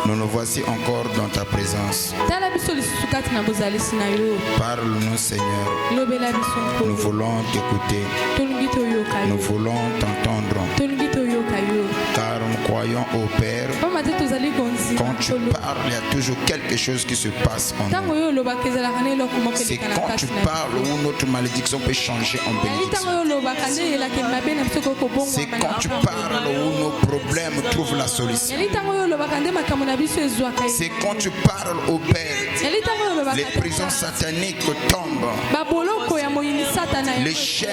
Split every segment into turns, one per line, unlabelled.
Nous nous voici encore dans ta présence. Parle-nous, Seigneur. Nous voulons t'écouter. Nous voulons t'entendre. Car nous croyons au Père. Quand tu parles, il y a toujours quelque chose qui se passe en nous. C'est quand tu parles où notre malédiction peut changer en bénédiction. C'est quand tu parles où nos problèmes trouvent la solution. C'est quand tu parles au Père, les prisons sataniques tombent, les chaînes,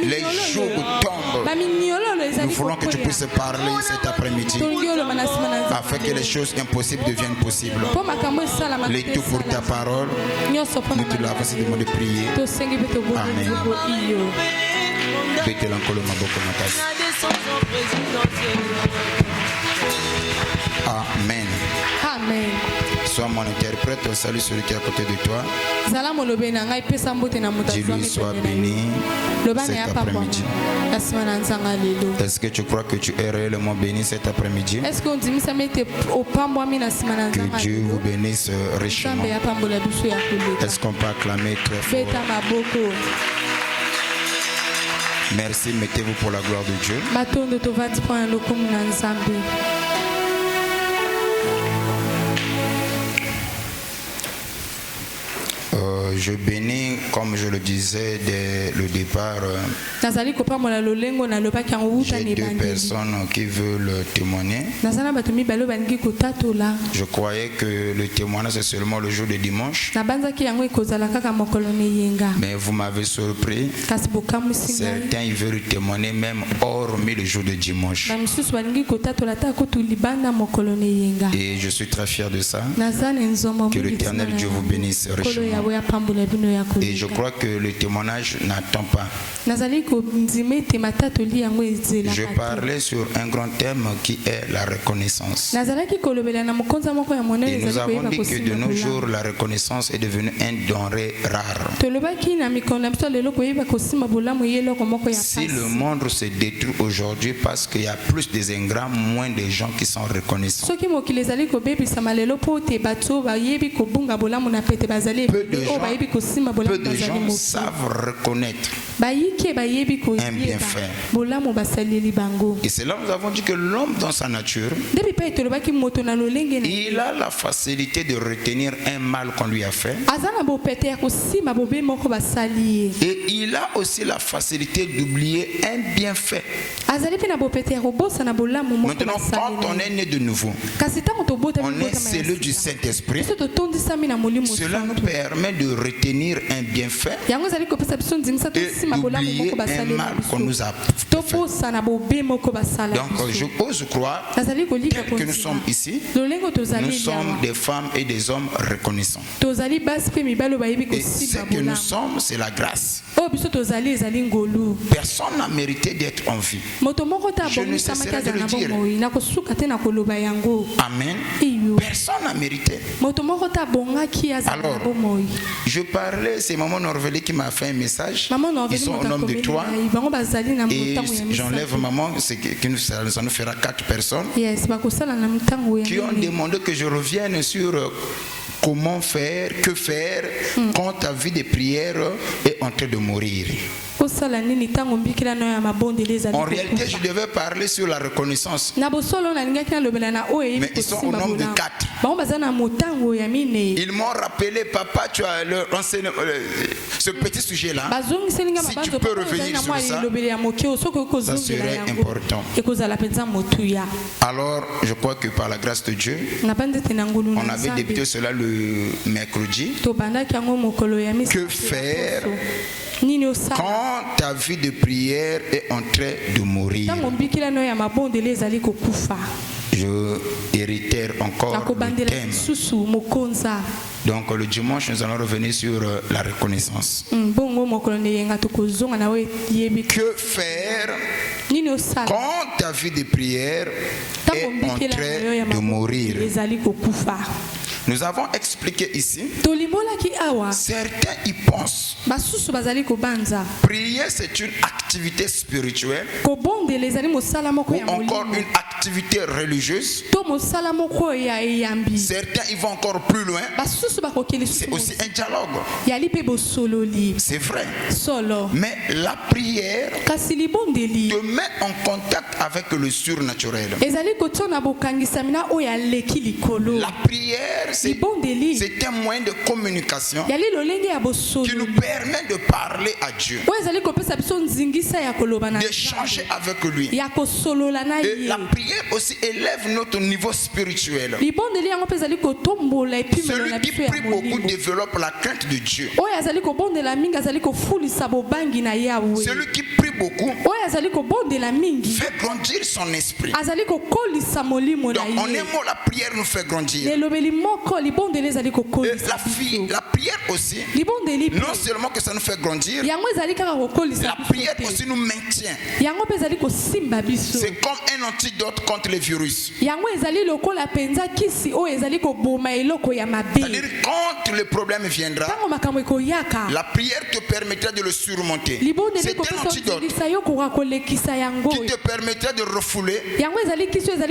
les jougs tombent. Nous voulons que tu puisses parler cet après-midi afin que les choses impossibles deviennent possibles. Les tout pour ta parole, nous te l'avons demandé de prier. Amen. Amen. Amen. Sois mon interprète, salue celui qui est à côté de toi. Dis-lui, sois béni cet après-midi. Est-ce que tu crois que tu es réellement béni cet après-midi? Que Dieu vous bénisse richement. Est-ce qu'on peut acclamer très fort? Merci, mettez-vous pour la gloire de Dieu. Je bénis, comme je le disais dès le départ, j'ai deux personnes qui veulent témoigner. Je croyais que le témoignage c'est seulement le jour de dimanche. Mais vous m'avez surpris. Certains ils veulent témoigner même hormis le jour de dimanche. Et je suis très fier de ça. Que l'Éternel Dieu vous bénisse richement. Et je crois que le témoignage n'attend pas. Je parlais sur un grand thème qui est la reconnaissance. Et nous avons dit que de nos jours, la reconnaissance est devenue un denrée rare. Si le monde se détruit aujourd'hui parce qu'il y a plus des ingrats, moins de gens qui sont reconnaissants. Peu de gens savent reconnaître un bienfait. Et c'est là que nous avons dit que l'homme dans sa nature, il a la facilité de retenir un mal qu'on lui a fait. Et il a aussi la facilité d'oublier un bienfait. Maintenant, quand on est né de nouveau, on est scellé du Saint-Esprit. Cela nous permet de retenir un bienfait et d'oublier un mal qu'on nous a fait. Donc je ose croire que nous sommes ici, nous sommes des femmes et des hommes reconnaissants. Et ce que nous sommes, c'est la grâce. Personne n'a mérité d'être en vie. Je ne cesserai de le dire. Amen. Personne n'a mérité. Alors, je parlais, c'est Maman Norveli qui m'a fait un message. Ils sont au nom de toi. Et j'enlève Maman, ça nous fera 4 personnes qui ont demandé que je revienne sur comment faire, que faire quand ta vie de prière est en train de mourir. En réalité, je devais parler sur la reconnaissance. Mais ils sont au nombre de 4. Ils m'ont rappelé, papa, tu as enseigné ce petit sujet-là. Si tu peux revenir sur ça, ça serait important. Alors, je crois que par la grâce de Dieu, on avait débuté cela le mercredi. Que faire quand ta vie de prière est en train de mourir? Je réitère encore le thème. Donc le dimanche, nous allons revenir sur la reconnaissance. Que faire quand ta vie de prière est en train de mourir? Nous avons expliqué ici, certains y pensent. Prier, c'est une activité spirituelle ou encore une activité religieuse. Certains ils vont encore plus loin. C'est aussi un dialogue. C'est vrai. Mais la prière te met en contact avec le surnaturel. La prière, c'est un moyen de communication qui nous permet de parler à Dieu, d'échanger avec lui. Et la prière aussi élève notre niveau spirituel. Celui qui prie beaucoup développe la crainte de Dieu. Celui qui prie beaucoup fait grandir son esprit. Donc en un mot, la prière nous fait grandir. La prière aussi, non seulement que ça nous fait grandir, la prière aussi nous maintient. C'est comme un antidote contre les virus. C'est-à-dire quand le problème viendra, la prière te permettra de le surmonter. C'est un antidote qui te permettra de refouler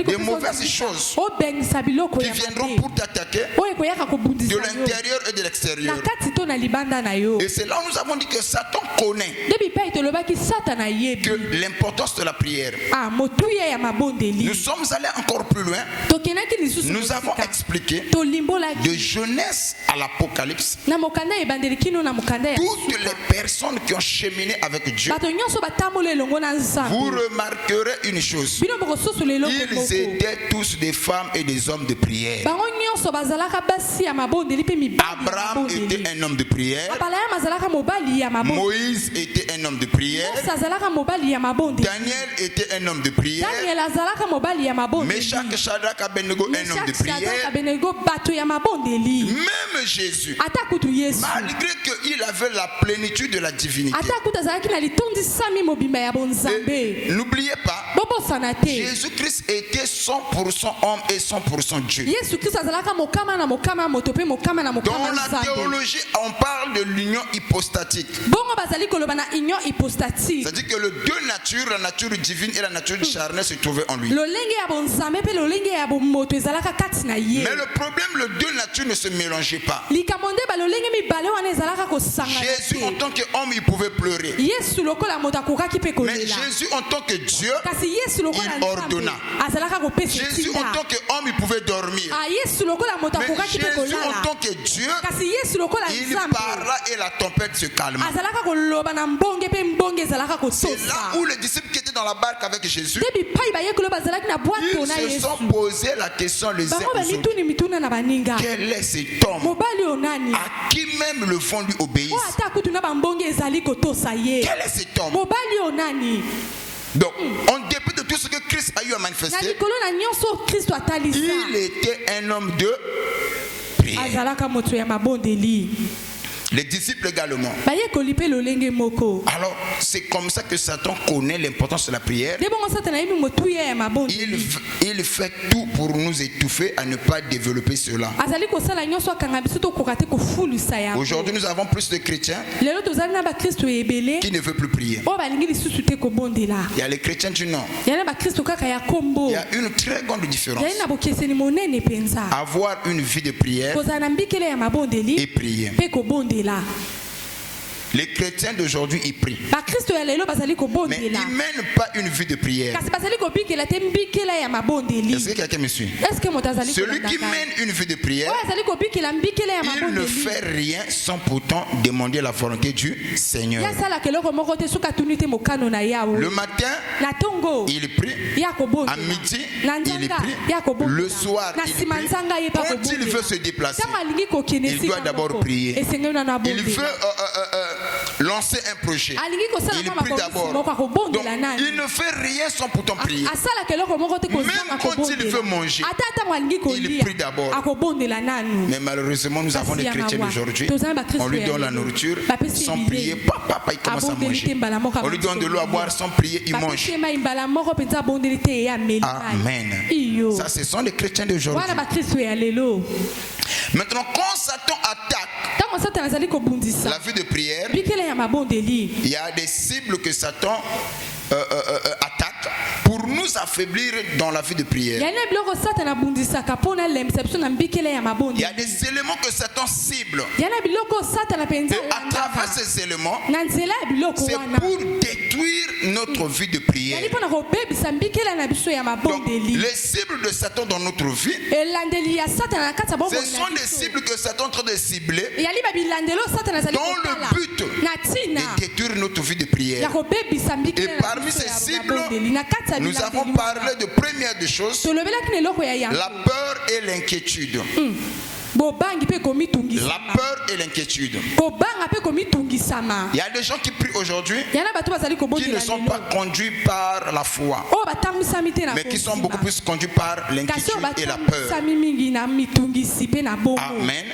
des mauvaises choses qui viendront pour t'attaquer de l'intérieur et de l'extérieur. Et c'est là où nous avons dit que Satan connaît que l'importance de la prière. Nous sommes allés encore plus loin. Nous avons expliqué de Genèse à l'Apocalypse toutes les personnes qui ont cheminé avec Dieu. Vous remarquerez une chose: ils étaient tous des femmes et des hommes de prière. Abraham était un homme de prière. Moïse était un homme de prière. Daniel était un homme de prière. Meshach, Shadrach, Abednego, un homme de prière. Même Jésus, malgré qu'il avait la plénitude de la divinité. N'oubliez pas, Jésus-Christ était 100% homme et 100% Dieu. Dans la théologie, on parle de l'union hypostatique. C'est-à-dire que les deux natures, la nature divine et la nature charnelle, se trouvaient en lui. Mais le problème, les deux natures ne se mélangeaient pas. Jésus en tant qu'homme, il pouvait pleurer. Mais Jésus en tant que Dieu, il ordonna. Jésus en tant qu'homme, il pouvait dormir. Mais Jésus en tant que Dieu, il parla et la tempête se calma. C'est là où les disciples qui étaient dans la barque avec Jésus, ils se sont posé la question les uns aux autres: quel est cet homme à qui même le vent lui obéisse? Quel est cet homme? Donc, en dépit de tout ce que Christ a eu à manifester, il était un homme de prière. Les disciples également. Alors, c'est comme ça que Satan connaît l'importance de la prière. Il fait tout pour nous étouffer à ne pas développer cela. Aujourd'hui, nous avons plus de chrétiens qui ne veulent plus prier. Il y a les chrétiens du Nord. Il y a une très grande différence. Avoir une vie de prière et prier. Les chrétiens d'aujourd'hui, ils prient. Mais ils ne mènent pas une vie de prière. Est-ce que quelqu'un me suit? Celui qui mène une vie de prière, il ne fait rien sans pourtant demander la volonté du Seigneur. Le matin, il prie. À midi, il prie. Le soir, il prie. Quand il veut se déplacer, il doit d'abord prier. Il veut lancer un projet, il prie d'abord. Donc il ne fait rien sans pourtant prier. Même quand il veut manger, il prie d'abord. Mais malheureusement, nous avons des chrétiens d'aujourd'hui, on lui donne la nourriture sans prier, papa il commence à manger. On lui donne de l'eau à boire sans prier, il mange. Amen. Ça, ce sont les chrétiens d'aujourd'hui. Maintenant, quand Satan attaque la vie de prière, il y a des cibles que Satan attaque. pour nous affaiblir dans la vie de prière. Il y a des éléments que Satan cible. Et à travers ces éléments, c'est pour détruire notre vie de prière. Donc, les cibles de Satan dans notre vie, ce sont des cibles que Satan est en train de cibler dans le but de détruire notre vie de prière. Et parmi ces cibles, nous avons parlé de première des choses, la peur et l'inquiétude. La peur et l'inquiétude. Il y a des gens qui prient aujourd'hui qui ne sont pas conduits par la foi, mais qui sont beaucoup plus conduits par l'inquiétude et la peur. Amen.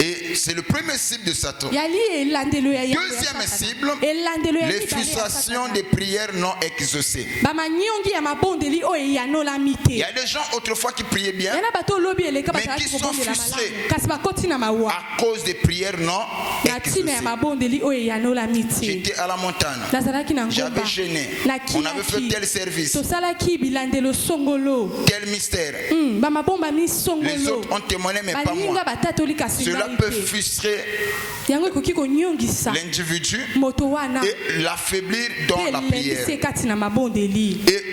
Et c'est le premier cible de Satan. Deuxième cible, les frustrations des prières non exaucées. Il y a des gens autrefois qui priaient bien, mais qui sont frustrés à cause des prières non exaucées. J'étais à la montagne, j'avais gêné, on avait fait tel service, tel mystère. Les autres ont témoigné, mais pas moi. Cela peut frustrer l'individu et l'affaiblir dans la prière. Et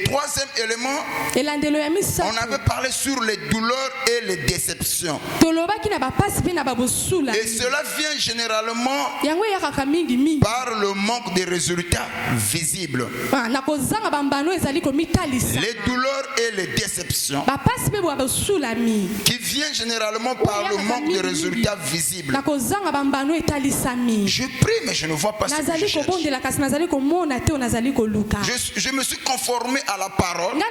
troisième élément, on avait parlé sur les douleurs et les déceptions. Et cela vient généralement par le manque de résultats visibles. Les douleurs et les déceptions qui viennent généralement par le manque de résultats visibles. Je prie, mais je ne vois pas ce que je cherche. Je me suis conformé à la parole, mais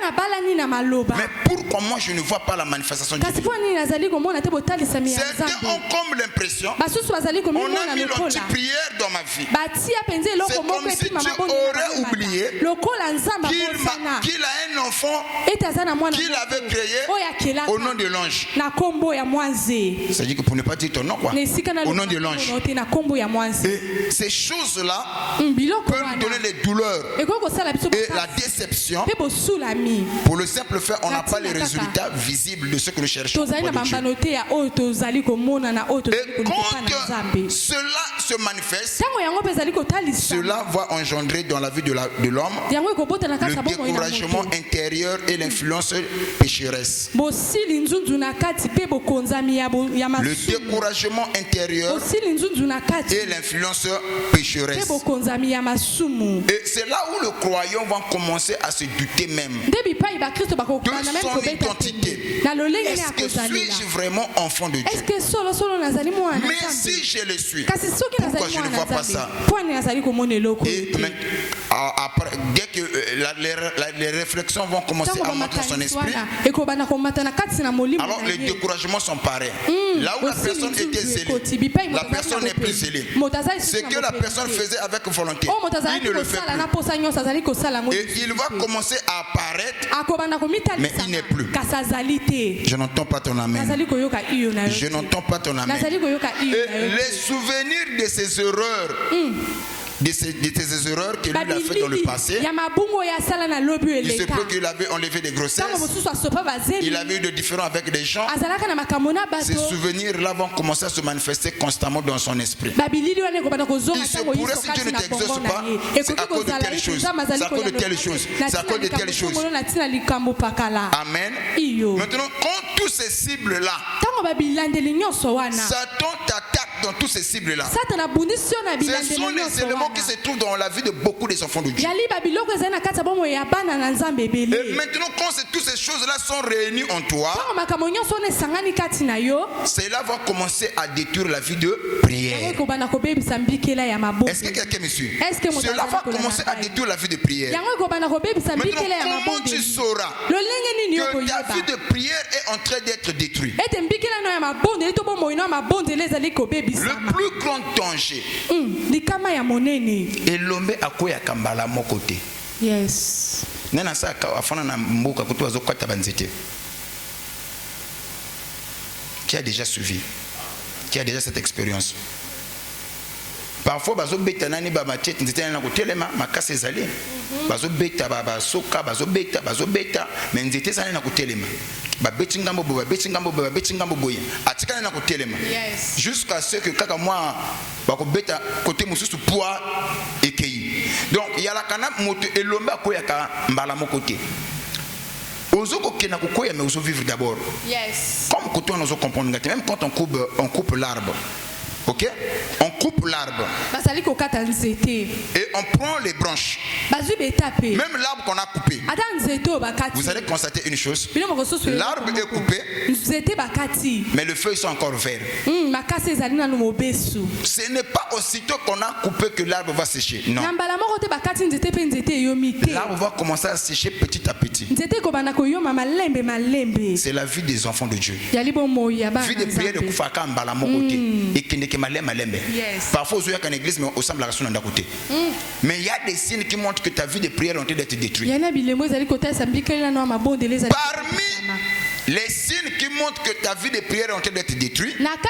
pourquoi moi je ne vois pas la manifestation du Dieu? Certains ont comme l'impression, on a mis l'anti-prière dans ma vie. C'est comme si Dieu aurait oublié qu'il a un enfant qu'il avait créé au nom de l'ange. C'est-à-dire que pour ne pas dire ton nom, quoi, au nom de l'ange. Et ces choses-là peuvent nous donner les douleurs et la déception. Pour le simple fait, on n'a pas les résultats visibles de ce que nous cherchons. Et quand cela se manifeste, cela va engendrer dans la vie de l'homme le découragement intérieur et l'influence pécheresse. Le découragement intérieur et l'influence pécheresse. Et c'est là où le croyant va commencer à se douter même de son identité. Est-ce que suis-je vraiment enfant de Dieu? Mais si je le suis, pourquoi je ne vois pas ça? Et après, dès que les réflexions vont commencer à monter dans son esprit, alors les découragements sont pareils. Là où la personne était zélée, la personne n'est plus zélée. Ce que la personne faisait avec volonté, il ne le fait plus. Et il va commencer à apparaître, mais il n'est plus. Je n'entends pas ton amen. Je n'entends pas ton amen. Et les souvenirs de ces erreurs, de ces erreurs que lui a fait dans le passé. Il se peut qu'il avait enlevé des grossesses, il avait eu des différends avec des gens. Ces souvenirs-là vont commencer à se manifester constamment dans son esprit. Il se pourrait, si Dieu ne t'exauce pas, c'est à cause de telle chose, c'est à cause de telle chose, c'est à cause de telle chose. Amen. Maintenant, quand tous ces cibles-là, Satan t'attaque dans tous ces cibles-là. Ce sont les éléments qui se trouvent dans la vie de beaucoup des enfants de Dieu. Et maintenant, quand toutes ces choses-là sont réunies en toi, cela va commencer à détruire la vie de prière. Est-ce que quelqu'un me suit? Cela va commencer à détruire la vie de prière. Maintenant, comment tu sauras que ta vie de prière est en train d'être détruite? Le plus grand danger est l'homme à quoi ya kambala mon côté.
Yes.
Nena sa afana na mboka kutu azokwata banzete. Qui a déjà suivi, qui a déjà cette expérience. Parfois, bazo beta nani ba machete nzete na kotelema makase ezali. Bazo beta ba soka bazo beta mais nzete ezali na kotelema. Ba beti ngambo boye. Atikana na kotelema. Jusqu'à ce que kaka moi ba ko beta côté mususu poids ekei. Donc il y a la kana moto elomba ko yaka mbala mokote. Ozoko kena kokoya mais ozo vivre d'abord. Yes. Comme quand on ozo comprendre même quand on coupe l'arbre. Ok? On coupe l'arbre. Et on prend les branches. Même l'arbre qu'on a coupé. Vous allez constater une chose. L'arbre est coupé. Mais les feuilles sont encore verts. Ce n'est pas aussitôt qu'on a coupé que l'arbre va sécher. Non. L'arbre va commencer à sécher petit à petit. C'est la vie des enfants de Dieu. Vie de prière de Koufaka Mbalamokote. Et yes. Parfois, on est en église, mais on semble la d'un côté. Mais il y a des signes qui montrent que ta vie de prière est en train d'être détruite. Parmi les signes qui montrent que ta vie de prière est en train d'être détruite. Premier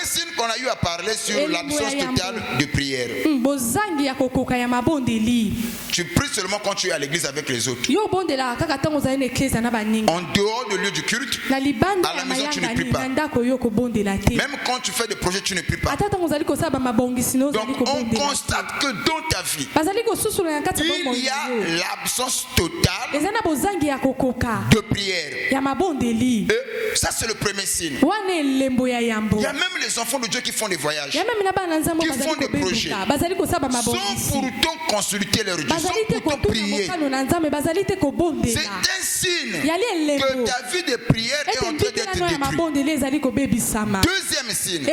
signe qu'on a eu à parler sur l'absence totale de prière. Tu pries seulement quand tu es à l'église avec les autres. En dehors du lieu du culte, à la maison tu ne pries pas. Même quand tu fais des projets, tu ne pries pas. Donc on constate que dans ta vie, il y a l'absence totale de prière. Et ça c'est le premier signe. Il y a même les enfants de Dieu qui font des voyages, qui font des projets, sans pour autant consulter leur Dieu, sans pour autant prier. C'est un signe que ta vie de prière est en train d'être détruite. Deuxième signe,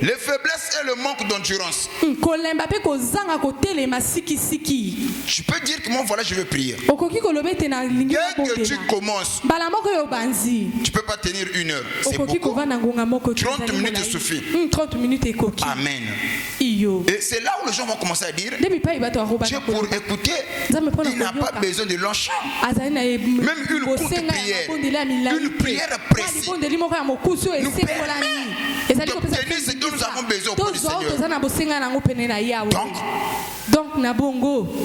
les faiblesses et le manque d'endurance. Tu peux dire que moi voilà je veux prier. Dès que tu commences, tu ne peux pas tenir une heure. C'est beaucoup. 30 minutes suffit. Amen. Et c'est là où les gens vont commencer à dire Dieu pour écouter, il n'a pas besoin de long chant. Même une courte prière, une prière précise nous permet d'obtenir ce dont nous avons besoin auprès du Seigneur. Donc,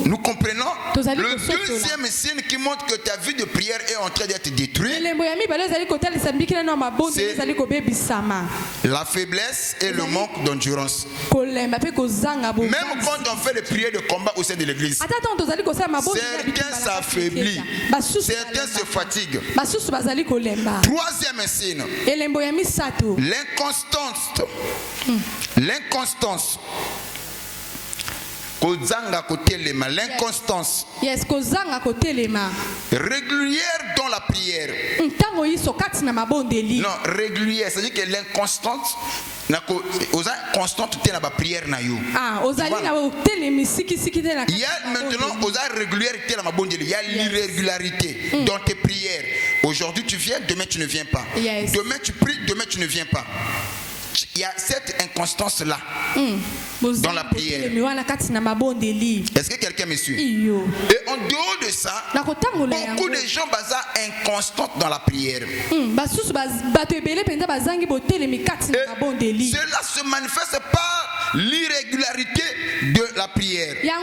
nous comprenons le deuxième signe qui montre que ta vie de prière est en train d'être détruite. C'est la faiblesse et le manque d'endurance. Même quand on fait les prières de combat au sein de l'église, certains s'affaiblissent, certains se fatiguent. Troisième signe, l'inconstance. L'inconstance. L'inconstance.
Yes,
régulière dans la prière. Non, régulière, c'est-à-dire que l'inconstance constante dans la prière. Il y a maintenant régularité dans ma bonne. Il y a l'irrégularité dans tes prières. Aujourd'hui tu viens, demain tu ne viens pas. Yes. Demain tu pries, demain tu ne viens pas. Il y a cette inconstance-là dans la prière. Est-ce que quelqu'un me suit? Et en dehors de ça, beaucoup de gens sont inconstants dans la prière. Et cela se manifeste par l'irrégularité de la prière. Hier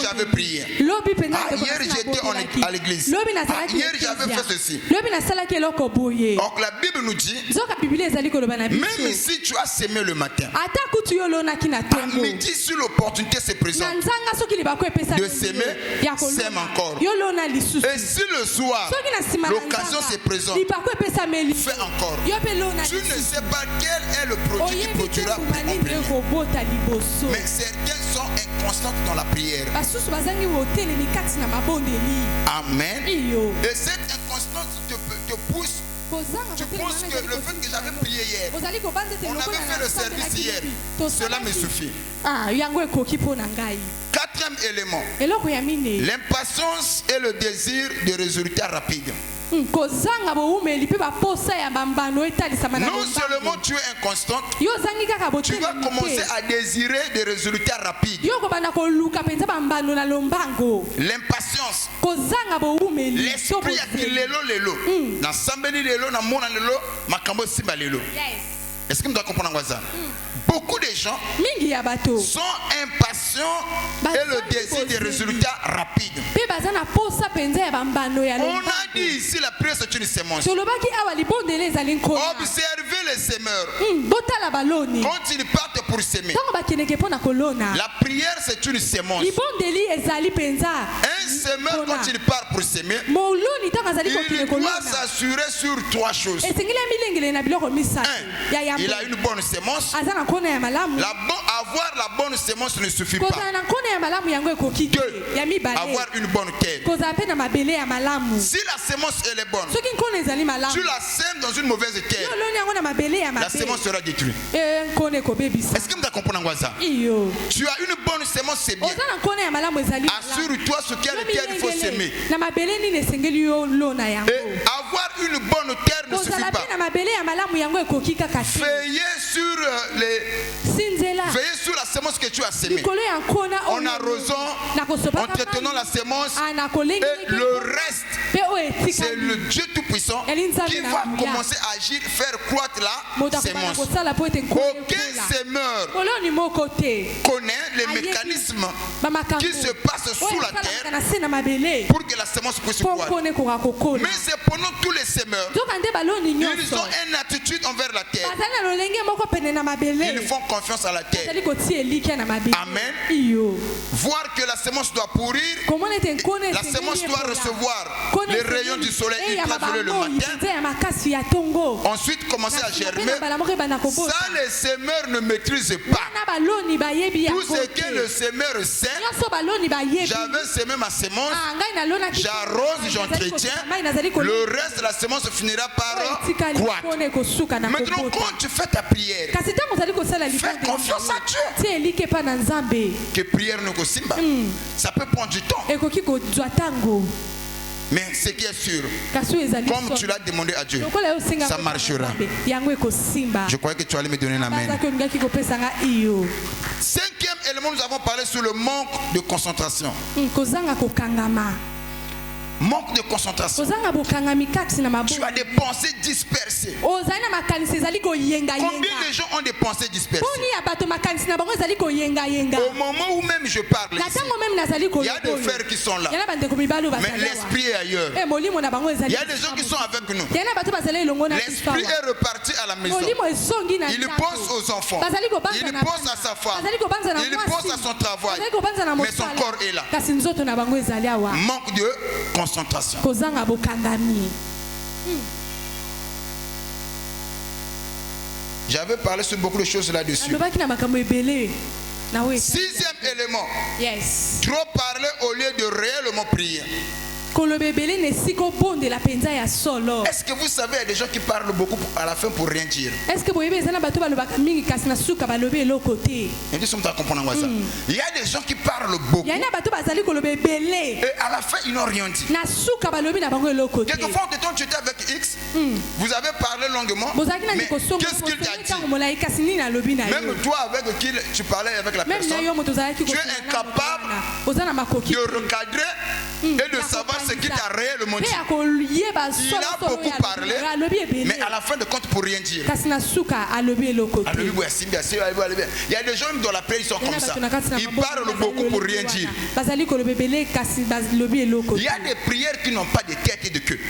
j'avais prié. Hier j'étais à l'église. Hier j'avais fait ceci. Donc la Bible nous dit, même si tu as semé le matin, à midi si l'opportunité se présente de s'aimer, sème encore. Et si le soir l'occasion se présente, fais encore. Tu ne sais pas quel est le produit qui produira pour compléter. Mais certains sont inconstants dans la prière. Amen. Et cette inconstance te pousse. Tu penses que le fait que j'avais prié hier, on avait fait le service hier, cela me suffit. Quatrième élément, l'impatience et le désir de résultats rapides.
Non
seulement tu es inconstant, tu vas commencer à désirer des résultats rapides. L'impatience. L'esprit qui lelo. Na sambeli lelo, na mona lelo, makambo simba lelo. Est-ce que nous devons comprendre ça? Beaucoup de gens sont impatients et le désir des résultats rapides. On a dit ici la prière c'est une sémence. Observez les semeurs. Quand ils partent pour s'aimer, la prière c'est une sémence. Un semeur quand il part pour s'aimer, il doit s'assurer sur 3 choses. Un, il a une bonne sémence. Avoir la bonne sémence ne suffit pas. 2, avoir une bonne terre. Si la sémence elle est bonne, tu la sèmes dans une mauvaise terre, la sémence sera détruite. Est-ce que vous comprenez ça? Tu as une bonne sémence, c'est bien. Assure-toi sur quelle terre il faut s'aimer. Et avoir une bonne terre ne suffit pas. Veillez sur la sémence que tu as sémée. En arrosant, en traitant la sémence, et le reste, c'est le Dieu Tout-Puissant qui va commencer à agir, faire croître la sémence. Aucun semeur connaît les mécanismes qui se passent sous la terre pour que la sémence puisse croître. Mais c'est pendant tous les semeurs, ils ont une attitude envers la terre. Ils font confiance à la terre. Amen. Voir que la sémence doit pourrir, la sémence doit recevoir les rayons du soleil ultraviolet le matin. Ensuite commencer à germer. Ça les semeurs ne maîtrisent pas. Tout ce que le semeur sait, j'avais semé ma sémence, j'arrose, j'entretiens, le reste la sémence finira par croître. Maintenant quand tu fais ta prière, fais confiance à Dieu. Que prière ne simba, ça peut prendre du temps. Mais ce qui est sûr, comme tu l'as demandé à Dieu, ça marchera. Je croyais que tu allais me donner un amen. 5e élément, nous avons parlé sur le manque de concentration. Manque de concentration. Tu as des pensées dispersées. Combien de gens ont des pensées dispersées? Au moment où même je parle ici, il y a des frères qui sont là, mais l'esprit est ailleurs. Il y a des gens qui sont avec nous. L'esprit est reparti à la maison. Il pense aux enfants, il pense à sa femme, il pense à son travail, mais son corps est là. Manque de concentration. J'avais parlé sur beaucoup de choses là-dessus. 6e élément. Trop parler au lieu de réellement prier. Est-ce que vous savez, il y a des gens qui parlent beaucoup à la fin pour rien dire? Il y a des gens qui parlent beaucoup et à la fin ils n'ont rien dit. Quelquefois de temps tu étais avec X, vous avez parlé longuement, mais qu'est-ce qu'il t'a dit? Même toi avec qui tu parlais avec la personne, tu es incapable de recadrer et de savoir ce qu'il t'a réellement dit. Il a beaucoup parlé, mais à la fin de compte pour rien dire. Il y a des gens dans la paix, ils sont comme ça. Ils parlent beaucoup pour rien dire. Il y a des prières qui n'ont pas de tête et de queue.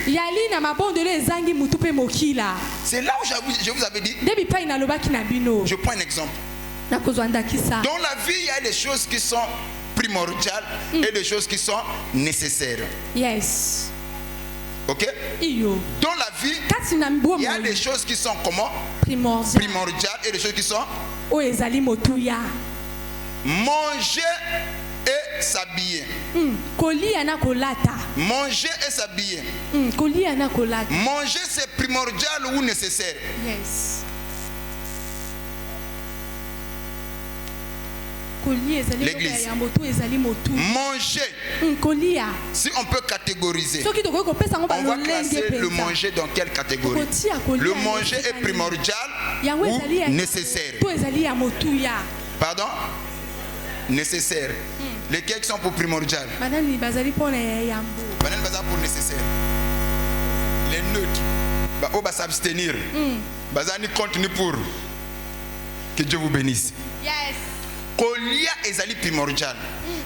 C'est là où je vous avais dit. Je prends un exemple. Dans la vie, il y a des choses qui sont primordiales et des choses qui sont nécessaires.
Yes.
Ok? Dans la vie, il y a des choses qui sont comment? Primordiales et des choses qui sont manger et s'habiller. Manger et s'habiller. Manger c'est primordial ou nécessaire?
Yes.
l'église. Manger. Si on peut catégoriser, on va classer le manger dans quelle catégorie? Le manger est primordial ou nécessaire? Pardon? Nécessaire. Lesquels sont pour primordial? Pour nécessaire. Les neutres. On va s'abstenir. Bazani continue pour que Dieu vous bénisse.
Yes.
Kolia ezali primordial.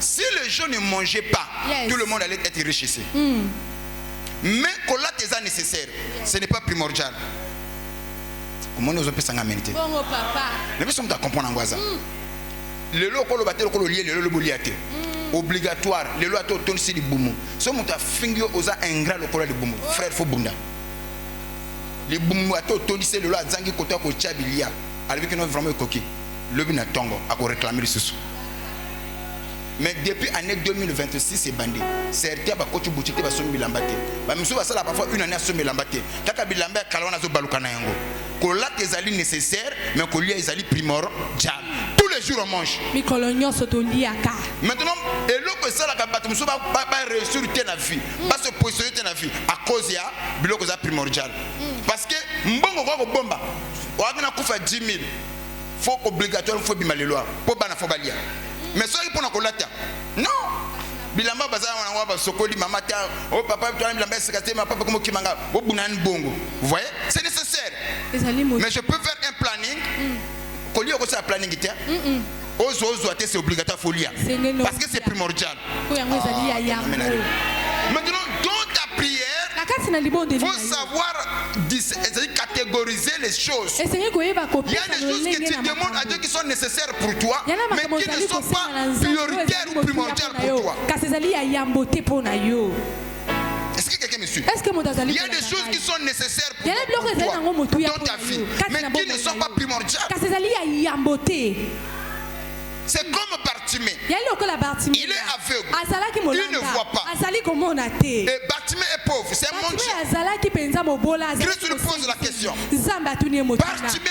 Si les gens ne mangeaient pas, tout le monde allait être riche ici. Mais kola est nécessaire. Ce n'est pas primordial. Comment nous appelons ça en vérité?
Bon papa.
Les gens sont à comprendre en Gaza. Le lot kolo batel kolo lié le boliate. Obligatoire. Le lot ato tonsi di boumou. So muta fingio oza ingrat le kolo di boumou. Frère fo bunda. Les boumou ato tonsi le lot azangi kota ko chabilia. Avec que nous vraiment coquille. Le bin a tongo à réclamer le sous. Mais depuis l'année 2026 c'est bandé. Certains ba kotu boutique ba sombi lambate. Ba miso ba sala parfois une année sombi lambate. Taka bilamba kalwana zo balukana yango. Kola ezali nécessaire mais kolia ezali primordial. Tous les jours on mange.
Mi kolonyo sotoliaka.
Maintenant eloko sala ka bato miso ba réussir te na vie. Ba se positionner te na vie à cause ya biloko za primordial. Parce que mbongo ko bomba. Wa na kufa 10 000. Faut obligatoire faut bima les lois pour bana faut balia mais soit pour na kolata non bilamba bazana wana wa sokoli mama ta oh papa toi bilamba sekate ma papa comme kimanga o bunani bongo vous voyez c'est nécessaire mais je peux faire un planning koli ko ça planning tia ozo c'est obligatoire faut lire parce que c'est primordial maintenant dans ta prière il faut savoir catégoriser les choses. Il y a des choses que tu demandes à Dieu qui sont nécessaires pour toi, mais qui ne sont pas prioritaires ou primordiales pour toi. Est-ce que quelqu'un me suit? Il y a des choses qui sont nécessaires pour toi dans ta vie, mais qui ne sont pas primordiales. C'est comme Bartimée. Il est aveugle. Il ne voit pas. Et Bartimée est pauvre. C'est un monde. Christ lui pose la question. Bartimée,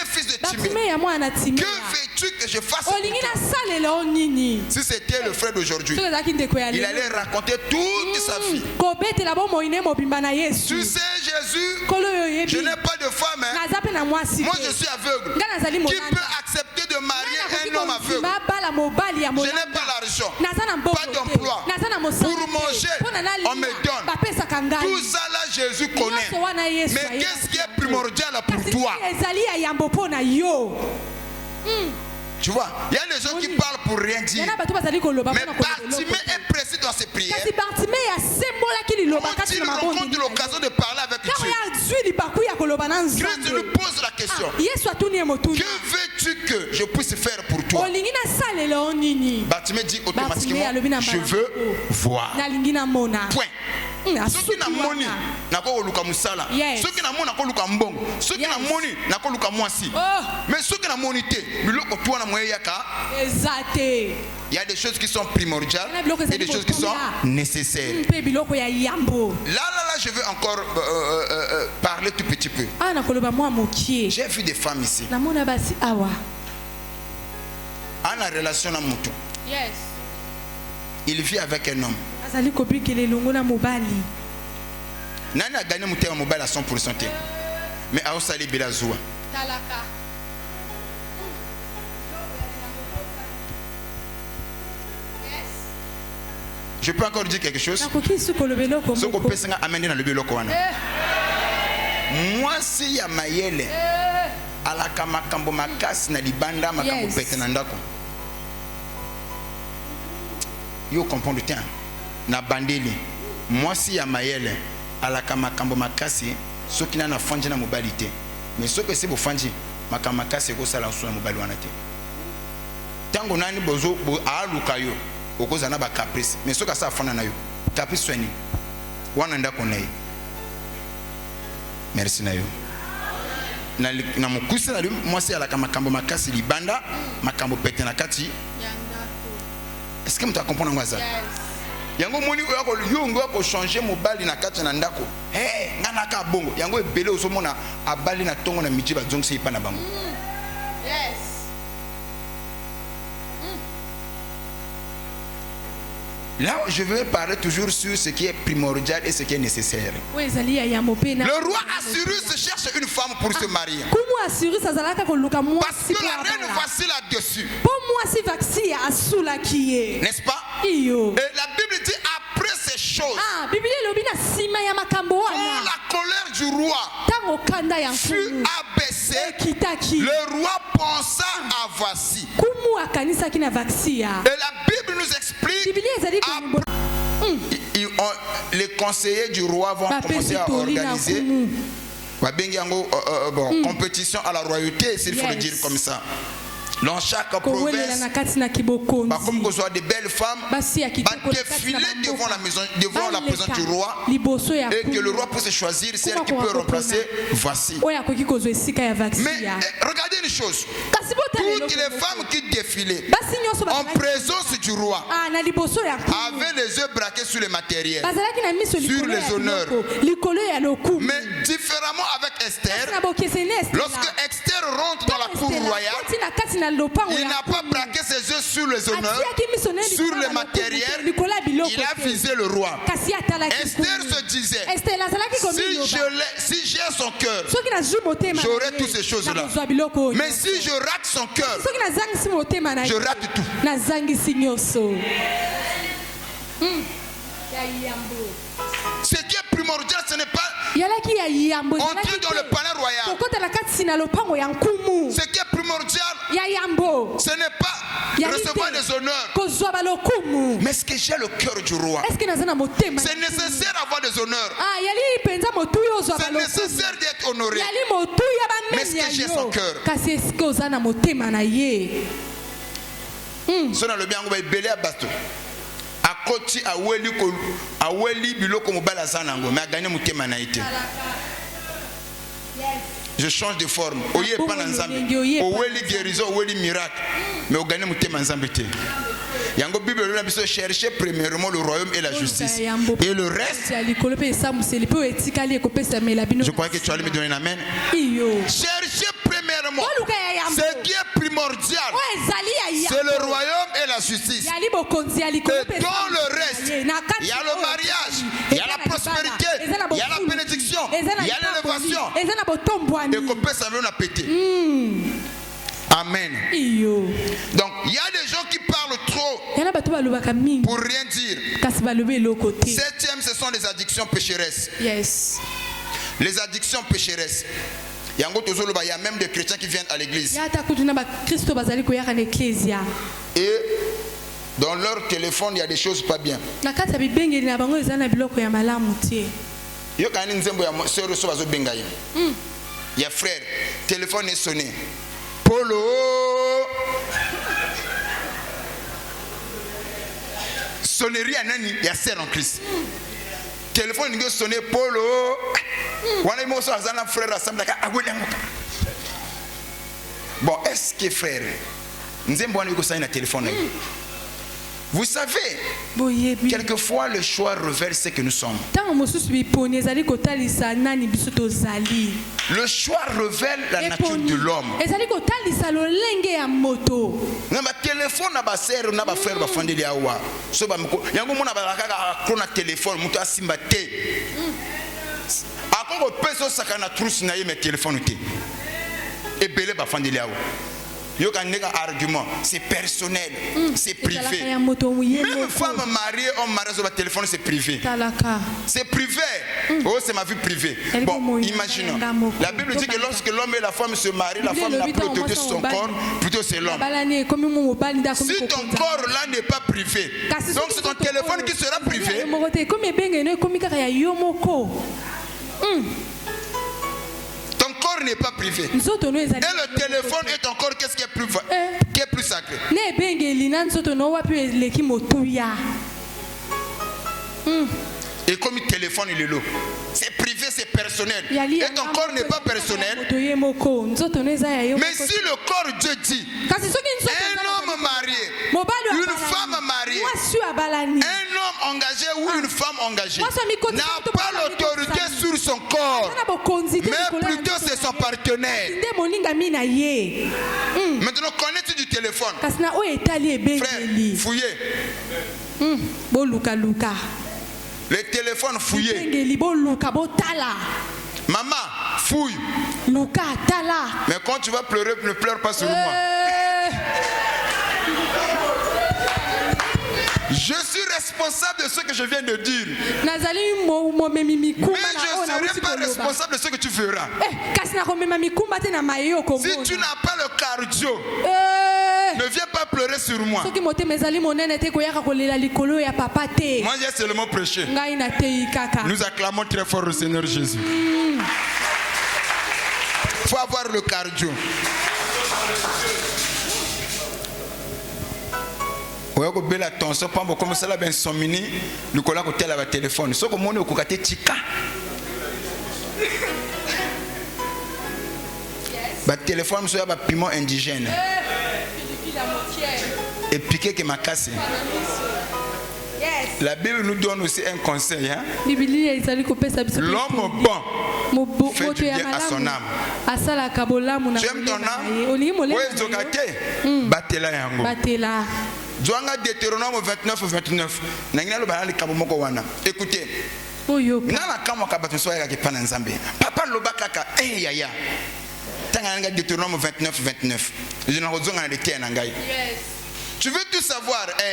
fils de Timée, que veux-tu que je fasse pour toi? Si c'était le frère d'aujourd'hui, il allait raconter toute sa vie. Tu sais, Jésus, je n'ai pas de femme. Moi, je suis aveugle. Qui peut accepter de marier un homme aveugle? Je n'ai pas l'argent, pas d'emploi. Pour manger, on me donne. Tout ça là, Jésus connaît. Mais qu'est-ce qui est primordial pour toi? Tu vois, il y a des gens qui parlent pour rien dire. Mais Bartimée est précis dans ses prières. Quand il rencontre l'occasion de parler avec Dieu, Christ lui pose la question. Que veux-tu que je puisse faire pour toi? Bartimée dit automatiquement, je veux voir. Point. Ceux qui n'ont moni, n'ako luka musala. Ceux qui n'ont moni, n'ako luka mbongo. Ceux qui n'ont moni, n'ako luka mwasi. Mais ceux qui n'ont monité, biloko toi na moya yaka. Il y a des choses qui sont primordiales et des choses qui sont nécessaires. Là, je veux encore parler tout petit peu. J'ai vu des femmes ici. En relation à Moutou. Il vit avec un homme. Nani a gagné mon terme mobile à 100%. Mais à Osali Belazoua. Je peux encore dire quelque chose. Moi, si ya mayele alaka makambo makasi na libanda makambo pete na ndako. Yo comprends le temps. Na bandeli. Moi, si ya mayele alaka makambo makasi soki na fanji na mobilité. Mais soki c'est bo fanji makambo makasi ko sala so na mobali wana te. Tango nani bozo aluka yo. Okoza na ba caprice mais soka sa fana na yo caprice swani wana ndako na ye merci na yo na mukusa na mwasi ala kama makambo makasi libanda makambo pete na kati est-ce que mta comprendre ngwaza yango moni yako yongo ko changer mobali na kati na ndako ngana ka bongo yango ebele osomona abali na tongo na mijiba zongsi ipa na bango yes Là, je vais parler toujours sur ce qui est primordial et ce qui est nécessaire.
Le
roi Assyrus cherche une femme pour se marier. Parce que la reine vacille là-dessus. N'est-ce pas? Et la Bible dit après ces choses, quand la colère du roi fut abaissée, le roi pensa à Vasti. Et la Bible nous explique les conseillers du roi vont commencer à organiser compétition à la royauté, s'il faut le dire comme ça. Dans chaque province, comme que ce soit des belles femmes, défiler devant la maison, devant la présence du roi, et que le roi puisse choisir celle qui peut remplacer Vasti. Mais regardez une chose, toutes les femmes qui défilaient en présence du roi avaient les yeux braqués sur les matériels, sur les honneurs. Mais différemment avec Esther, lorsque Esther rentre dans la cour royale, il n'a pas braqué ses yeux sur les honneurs, sur le matériel, il a visé le roi. Esther se disait, si j'ai son cœur, j'aurai toutes ces choses-là. Mais si je rate son cœur, je rate tout. Ce qui est primordial, ce n'est pas entrer dans le palais royal. Ce qui est primordial, ce n'est pas recevoir des honneurs. Mais est-ce que j'ai le cœur du roi? C'est nécessaire d'avoir des honneurs. C'est nécessaire d'être honoré. Mais est-ce que j'ai son cœur? Son le bien, on va être belé à bateau. Akoti aweli biloko mobala zanango mais gagner mutema na ite. Je change de forme. Oye pas na nzambe. Oweli guérison, oweli miracle. Mais au gagner mutema nzambe te. Yango Bible nous a chercher premièrement le royaume et la justice. Et le reste, je crois que tu allais me donner un amen. Cherchez premièrement ce qui est primordial, c'est le royaume et la justice. Et dans le reste, il y a le mariage, il y a la prospérité, il y a la bénédiction, il y a l'élévation. Et qu'on peut s'amener à péter. Amen. Donc il y a des gens qui parlent trop pour rien dire. Septième, ce sont les addictions pécheresses. Les addictions pécheresses. Il y a même des chrétiens qui viennent à l'église. Et dans leur téléphone, il y a des choses pas bien. Il y a frère, téléphone est sonné. Polo. Sonnerie à Nani, il y a sœur en Christ. Téléphone est sonné, Polo. Bon, est-ce que frère, nous avons un téléphone? Vous savez, quelquefois le choix révèle ce que nous sommes. Le choix révèle la nature de l'homme. Téléphone na basero na bafrère bafandeli awa. So ba yango mona balaka kona téléphone mutu asimba te. Akongo peso sakana trousse na ye me téléphone te. Ebele bafandeli awa. Yo kan nega argument, c'est personnel, c'est privé. Même femme mariée, homme marié sur le téléphone, c'est privé. C'est privé. Oh, c'est ma vie privée. Bon, imaginons. La Bible dit que lorsque l'homme et la femme se marient, la femme n'a plus l'autorité sur son corps, plutôt c'est l'homme. Si ton corps là n'est pas privé, donc c'est ton téléphone qui sera privé. Ton corps n'est pas privé. Et le téléphone est encore qu'est-ce qui est plus sacré. Et comme le téléphone il est là, c'est privé, c'est personnel. Et ton corps n'est pas personnel. Mais si le corps Dieu dit, un homme marié, une femme mariée, un homme engagé ou une femme engagée n'a pas l'autorité sur son corps, mais plutôt c'est son partenaire. Maintenant, connais-tu du téléphone? Frère, fouillez. Le téléphone fouillé. Maman, fouille. Mais quand tu vas pleurer, ne pleure pas sur moi. Je suis responsable de ce que je viens de dire. Mais je ne serai pas responsable de ce que tu feras. Si tu n'as pas le cardio, ne viens pas pleurer sur moi. Moi, j'ai seulement prêché. Nous acclamons très fort le Seigneur Jésus. Il faut avoir le cardio. Ouais, ko bela tonso pambo comme ça la ben somini lukola ko tela ba téléphone soko moni okukate tika ba téléphone so ya ba piment indigène et piqué que ma casse. La Bible nous donne aussi un conseil, hein? L'homme bon fait du bien à son âme. Tu aimes ton âme? Oui, Zokate, batela yango. Joanga Deutéronome 29. Écoutez. Papa loba kaka yaya. Tanga Deutéronome 29. Je n'en rezonga de terre nangai. Tu veux tout savoir, tu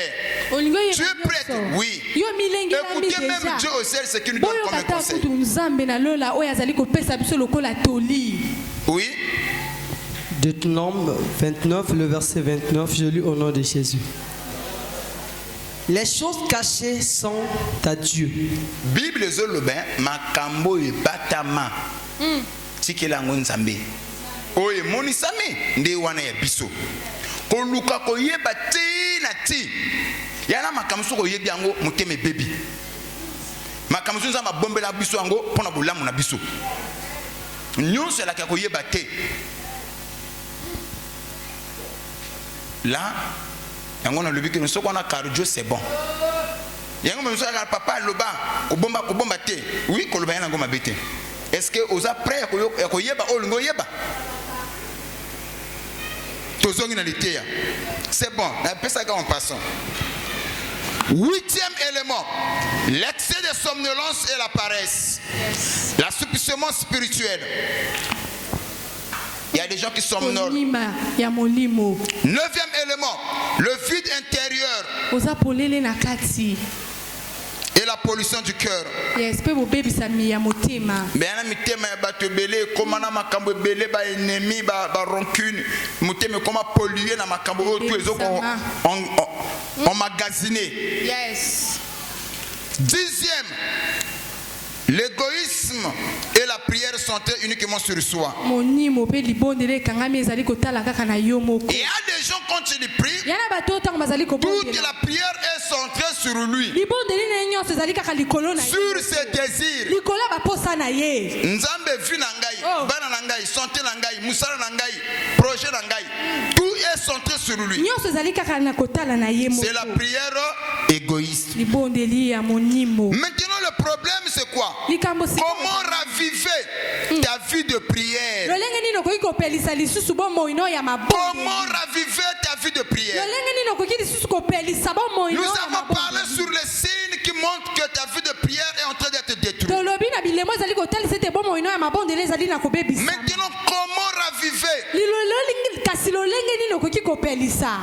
es prête? Oui. Écoutez même Dieu au ciel ce qu'il nous donne comme conseil. Oui.
Deutéronome 29, le verset 29, je lis au nom de Jésus. Les choses cachées sont à Dieu.
Bible zolobin makambo e batama. Tikela ngonzambe. Oye monisame nde wana ya biso. Koluka koyeba ti na ti. Yana makamso koyebi yango muteme baby. Makamso nzamba bombela biso yango pona bolamu na biso. Nyonso la koyeba te. Là, yango na lobi que nous sommes cardio c'est bon. Yango me soka papa loba kobomba te. Oui, koloba yana ngoma bete. Est-ce que oza prêt koyeba olingo yeba? C'est bon, en passant. 8e élément, l'excès de somnolence et la paresse, l'assouplissement spirituel. Il y a des gens qui somnolent. 9e élément, le vide intérieur et la pollution du cœur. Mais comment na makambo belé ba ennemi ba rancune muteme comment polluer na makambo tous les autres emmagasiné. Yes. 10e, l'égoïsme et la prière centrée uniquement sur soi. Il y a des gens quand ils prient, toute la prière est centrée sur lui, sur ses désirs. Nzambe vi na ngai, bana na ngai, santé na ngai, musala na ngai, projet na ngai, tout est centré sur lui. C'est la prière égoïste. Maintenant le problème c'est quoi? Comment raviver ta vie de prière? Comment raviver ta vie de prière? Nous avons parlé sur les signes qui montrent que ta vie de prière est en train d'être détruite. Maintenant, comment raviver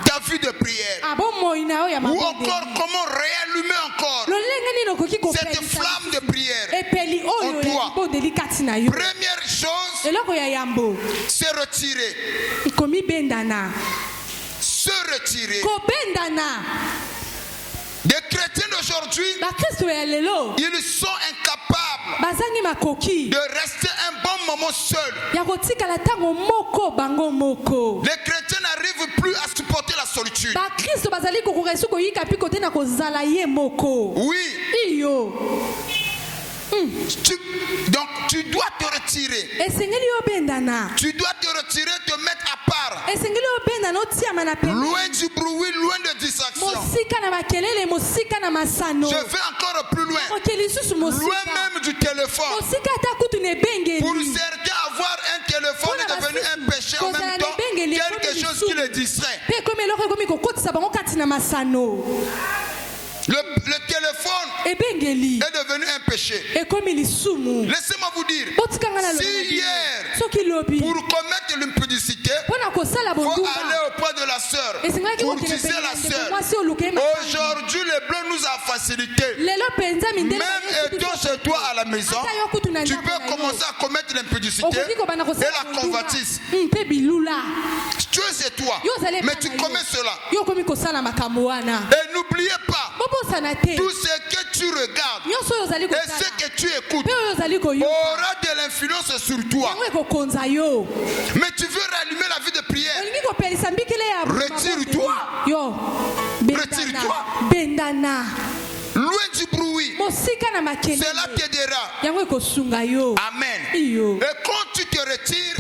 ta vie de prière? Ou encore, comment réallumer encore cette flamme de prière en toi? Première chose, c'est retirer. Se retirer. Des chrétiens d'aujourd'hui, ils sont incapables de rester un bon moment seuls. Les chrétiens n'arrivent plus à supporter la solitude. Oui. Donc tu dois te retirer. Tu dois te retirer, te mettre à part. Loin du bruit, loin de distraction. Je vais encore plus loin. Loin même du téléphone. Pour certains, avoir un téléphone est devenu un péché en même temps, quelque chose qui les distrait. Le téléphone est devenu un péché. Laissez-moi vous dire, si hier, pour commettre l'impudicité, il faut aller auprès de la sœur, courtiser la sœur. Aujourd'hui, le blanc nous a facilité. Même étant chez toi à la maison, tu peux commencer à commettre l'impudicité et la convoitise. Tu es chez toi, mais tu commets cela. Et n'oubliez pas, tout ce que tu regardes et ce que tu écoutes aura de l'influence sur toi. Mais tu veux rallumer la vie de prière. Retire-toi. Retire-toi. Loin du bruit. Cela t'aidera. Amen. Et quand tu te retires,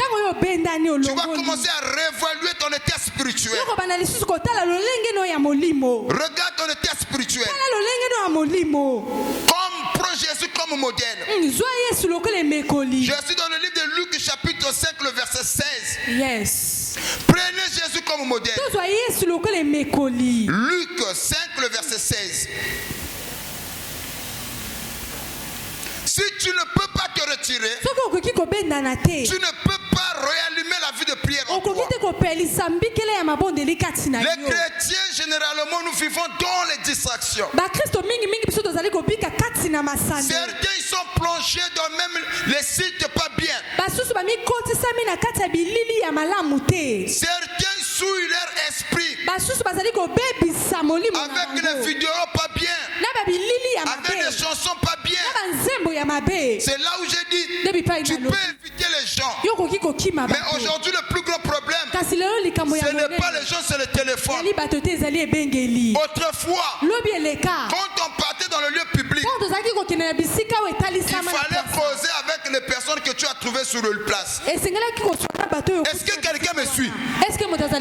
tu vas commencer à réévaluer ton état spirituel. Regarde ton état spirituel. Comme prends Jésus comme modèle. Je suis dans le livre de Luc chapitre 5 le verset 16.
Yes.
Prenez Jésus comme modèle. Luc 5 le verset 16. Si tu ne peux pas te retirer, tu ne peux pas réallumer la vie de prière en toi. Les chrétiens, généralement, nous vivons dans les distractions. Certains ils sont plongés dans même les sites pas bien. Certains souillent leur esprit avec les vidéos pas bien, avec les chansons pas bien. C'est là où j'ai dit, tu peux éviter les gens. Mais aujourd'hui, le plus gros problème, ce n'est pas les gens, c'est le téléphone. Autrefois, quand on partait dans le lieu public, il fallait causer avec les personnes que tu as trouvées sur le place. Est-ce que quelqu'un me suit?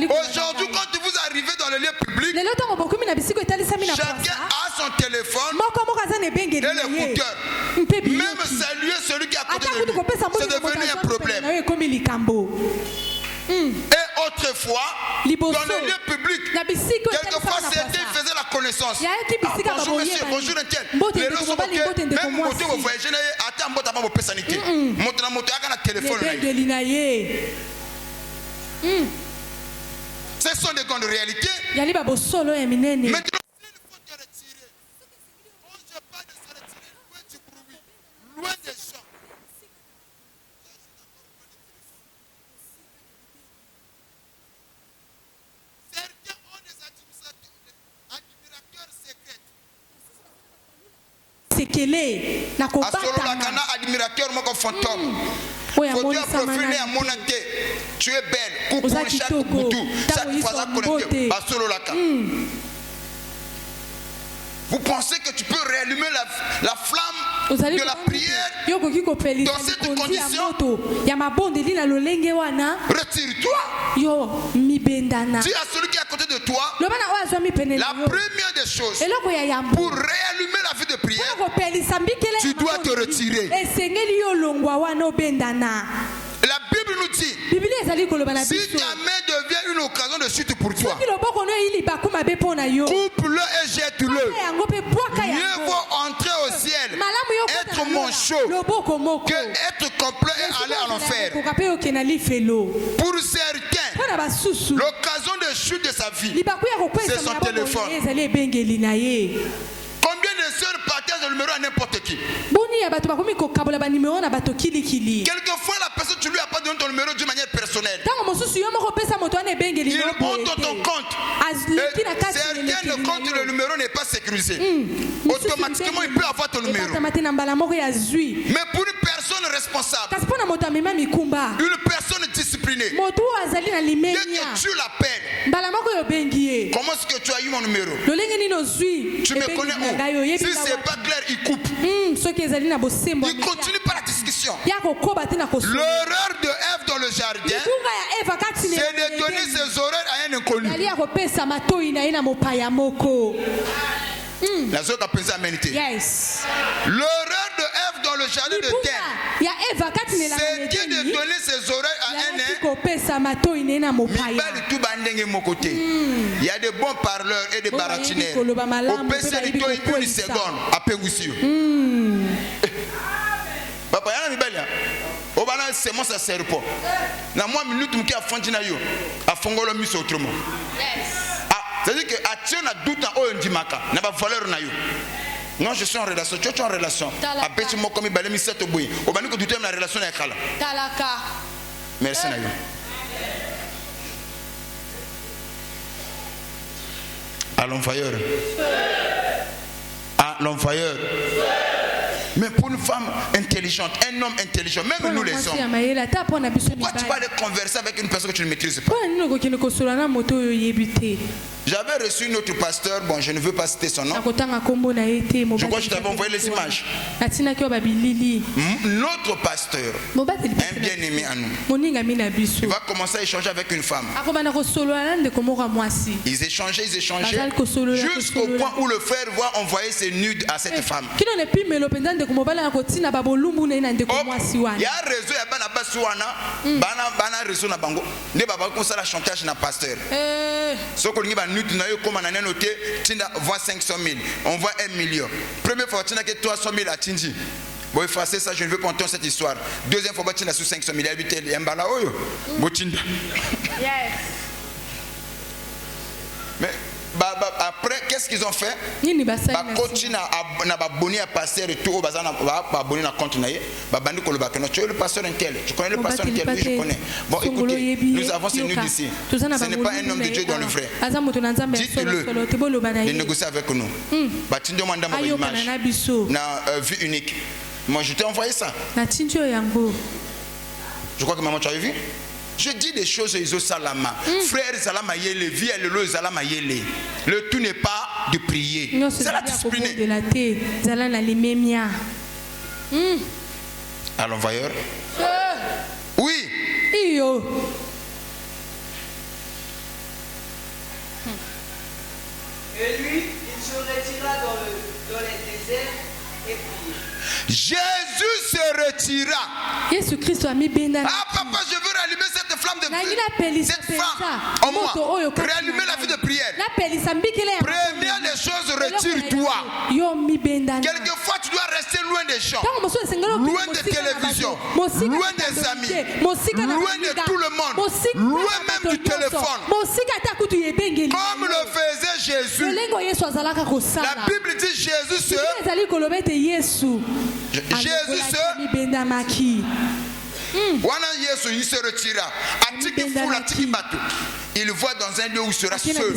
Aujourd'hui, quand vous arrivez dans le lieu public, chacun a son téléphone et l'écouteur. Même saluer celui qui est à côté de lui, c'est devenu un problème. Et autrefois, dans le lieu public, quelquefois certains faisaient la connaissance. Bonjour monsieur, bonjour Etienne. Même moto vous voyez, attends, moto avant vos personnités. Moto à la téléphone. Ce sont des grandes réalités. Maintenant, admirateur mon fantôme. Tu es belle. Coucou chaque boutou. Chaque fois ça connecté. Vous pensez que tu peux réallumer la flamme de la prière dans cette condition? Retire-toi. Dis à celui qui est à côté de toi, la première des choses pour réallumer la vie de prière, tu dois te retirer. La Bible nous dit, si ta main devient une occasion de chute pour toi, coupe-le et jette-le. Mieux vaut entrer au ciel, être manchot, que être complet et aller en enfer. Pour certains, l'occasion de chute de sa vie, c'est son téléphone. Combien de sœurs partagent le numéro à n'importe qui? Quelquefois, la personne, tu lui as pas donné ton numéro d'une manière personnelle. Il monte dans ton compte. Certains ne comptent le numéro n'est pas sécurisé. Automatiquement, il peut avoir ton numéro. Mais pour une personne responsable, une personne disciplinée, dès que tu l'appelles, comment est-ce que tu as eu mon numéro? Tu me connais où? Si c'est pas clair, il coupe. Il continue par la discussion. L'erreur de Ève dans le jardin, c'est de donner ses oreilles à un inconnu. La zone a pesé à humanité. L'erreur de Ève dans le le jardin de terre, c'était de donner ses oreilles à il y a des bons parleurs et des baratinaires. Au PC, il y a une seconde. Après, papa, il y a une belle. Au bana, c'est moi, ça sert pas. Na moi, minute, qui a fondé na yo, a fongolo mis autrement. C'est-à-dire que à tiens na doute en haut ndimaka, n'a pas valeur na yo. Non, je suis en relation. Tu es en relation. A petit mot comme il balait mis cette au bout. Au bana que tu aimes la relation avec Kala. Talaka. Merci na yo. À l'envoyeur. À l'envoyeur. Mais pour une femme intelligente, un homme intelligent, même nous les hommes, pourquoi tu vas aller converser avec une personne que tu ne maîtrises pas? J'avais reçu notre pasteur, bon, je ne veux pas citer son nom. Je crois que je t'avais envoyé les images. Notre pasteur, un bien-aimé à nous, il va commencer à échanger avec une femme. Ils échangeaient, jusqu'au point où le frère va envoyer ses nudes à cette femme. Il y a réseau, il y a bana réseau na bango. Ne baba comme ça la chantage na pasteur. Ce qu'on y va nous comme on a noté, Tinda voit 500 000, on voit 1 million. Première fois Tinda que 300 000 à Tindi. Bon, effacer ça, je ne veux pas entendre cette histoire. Deuxième fois Tinda sous 500 000, habité les mbala oyo. Botinda. Yes. Mais après, qu'est-ce qu'ils ont fait? Ils continuent à abonner à passer et tout, à abonner à compte. Tu es le pasteur intel, tu connais le pasteur intel, oui, je connais. Bon, écoutez, nous avons ces nudes ici. Ce n'est pas un homme de Dieu dans le vrai. Dites-le de négocier avec nous. Tu demandes ma image, na vue unique. Moi, je t'ai envoyé ça. Je crois que maman, tu as vu? Je dis des choses aux salama. Frère salama yele, vie le salama yele. Le tout n'est pas de prier. C'est la discipline. À l'envoyeur. Oui. Et
lui, il se retira dans les déserts et priait.
Jésus se retira. Ah papa, je veux rallumer cette flamme de prière. Cette femme en moi. Rallumer la vie de prière. Première des choses, retire-toi. Quelquefois tu dois rester loin des gens, loin des télévisions, loin des amis, loin de tout le monde, loin même du téléphone. Comme le faisait Jésus. La Bible dit Jésus il se retira. Il voit dans un lieu où il sera seul,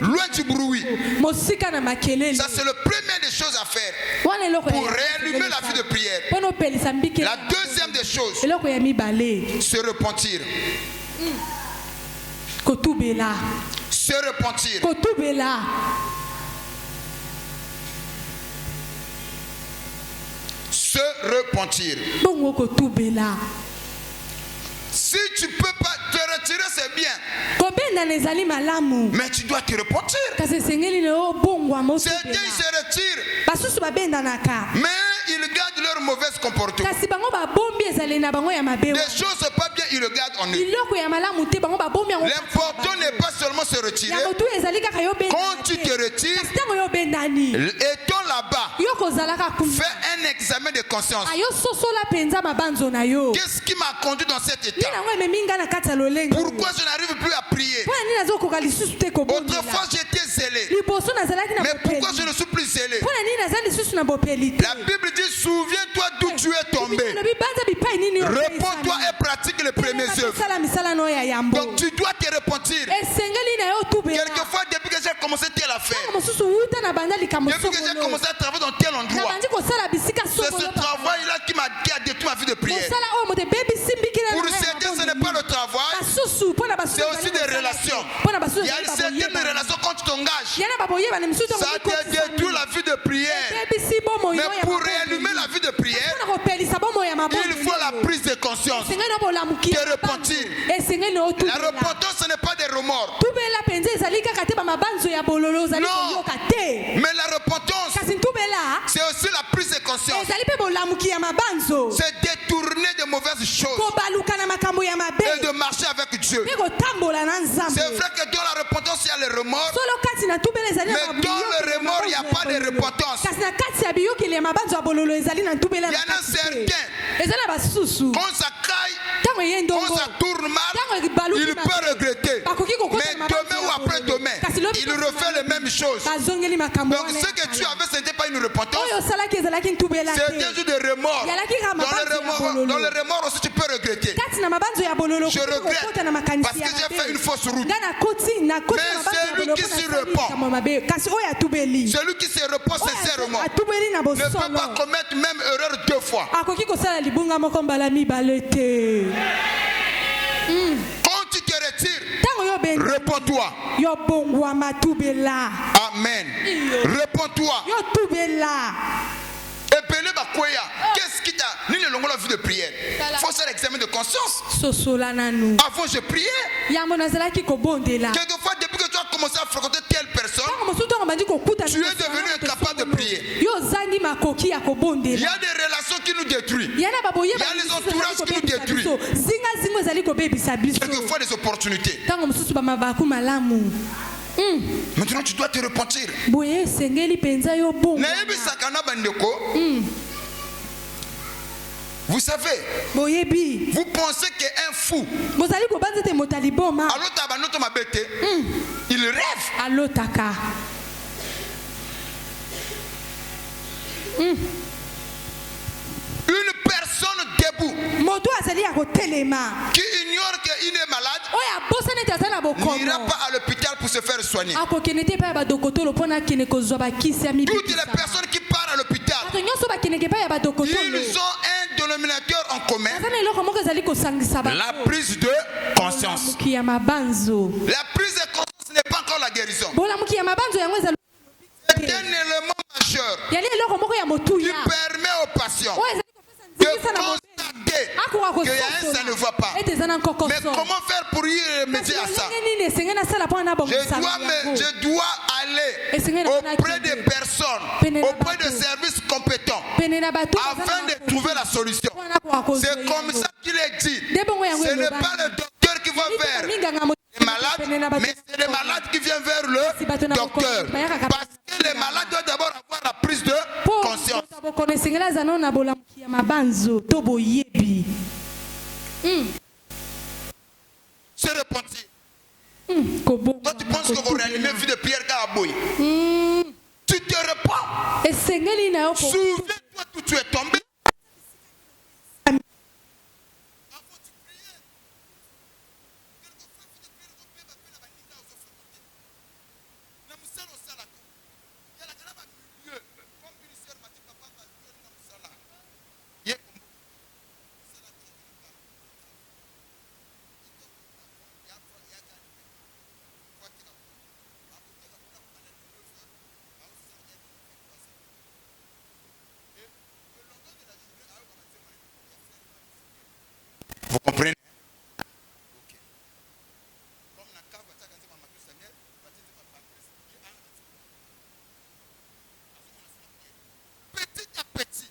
loin du bruit. Ça c'est le premier des choses à faire pour réallumer la vie de prière. La deuxième des choses, se repentir. Se repentir. Se repentir. Si tu peux pas te retirer, c'est bien. Mais tu dois te repentir. Certains il se retirent, mais ils gardent leur mauvais comportement. Des choses pas bien, ils le gardent en eux. L'important n'est pas seulement se retirer. Quand tu te retires, étant là-bas, fais un examen de conscience. Qu'est-ce qui m'a conduit dans cet état? Pourquoi je n'arrive plus à prier? Autrefois j'étais zélé, mais pourquoi je ne suis plus zélé? La Bible dit souviens-toi d'où tu es tombé, réponds-toi et pratique les premières œuvres. Donc tu dois te repentir. Quelquefois depuis que j'ai commencé telle affaire, depuis que j'ai commencé à travailler dans tel endroit, c'est ce travail-là qui a détruit ma vie de prière. Pour certains ce n'est pas le travail, c'est aussi des relations. Il y a certaines relations quand tu t'engages, ça te détruit la vie de prière. Mais pour réallumer la vie de prière, il faut la prise de conscience, te repentir. La repentance ce n'est pas des remords. Non, mais la repentance c'est aussi la prise de conscience. conscience. Se détourner de mauvaises choses. Et de marcher avec Dieu. C'est vrai que dans la repentance, il y a le remords. Mais dans le remords, il n'y a pas de repentance. Il y en a certains. Quand ça caille, quand ça tourne mal, il peut regretter. Mais demain ou après-demain, il refait les mêmes choses. Donc ce que tu avais, ce n'était pas une repentance. C'était juste de remords. Dans le remords aussi, tu peux regretter. Je regrette parce que j'ai fait une fausse route. Mais celui qui se repent, celui qui se repent sincèrement, ne peut pas commettre même erreur 2 fois. Quand tu te retires, réponds-toi. Amen. Réponds-toi. Qu'est-ce qui t'a ni le long de la vie de prière? Il faut faire l'examen de conscience. Avant je priais. Quelquefois depuis que tu as commencé à fréquenter telle personne, tu es devenu incapable de prier. Il y a des relations qui nous détruisent. Il y a les entourages qui nous détruisent. Quelquefois des opportunités. Maintenant tu dois te repentir. Vous savez, vous pensez qu'un fou, il rêve. Une personne debout qui ignore qu'il est malade n'ira pas à l'hôpital pour se faire soigner. Toutes les personnes qui partent à l'hôpital, ils ont un dénominateur en commun: la prise de conscience. La prise de conscience n'est pas encore la guérison. C'est un élément majeur qui permet aux patients de constater qu'il y a ça ne va pas. Mais comment faire pour y remédier à ça? Je dois aller auprès des personnes, auprès des services compétents, afin de trouver la solution. C'est comme ça qu'il est dit. Ce n'est pas le docteur qui va vers les malades, mais c'est les malades qui viennent vers le docteur. Parce que les malades doivent d'abord avoir la prise de conscience. Se repentir. Toi tu penses qu'on réanime une vie de Pierre Caraboy. Tu te repens. Souviens-toi d'où tu es tombé. Vous comprenez? Petit à petit.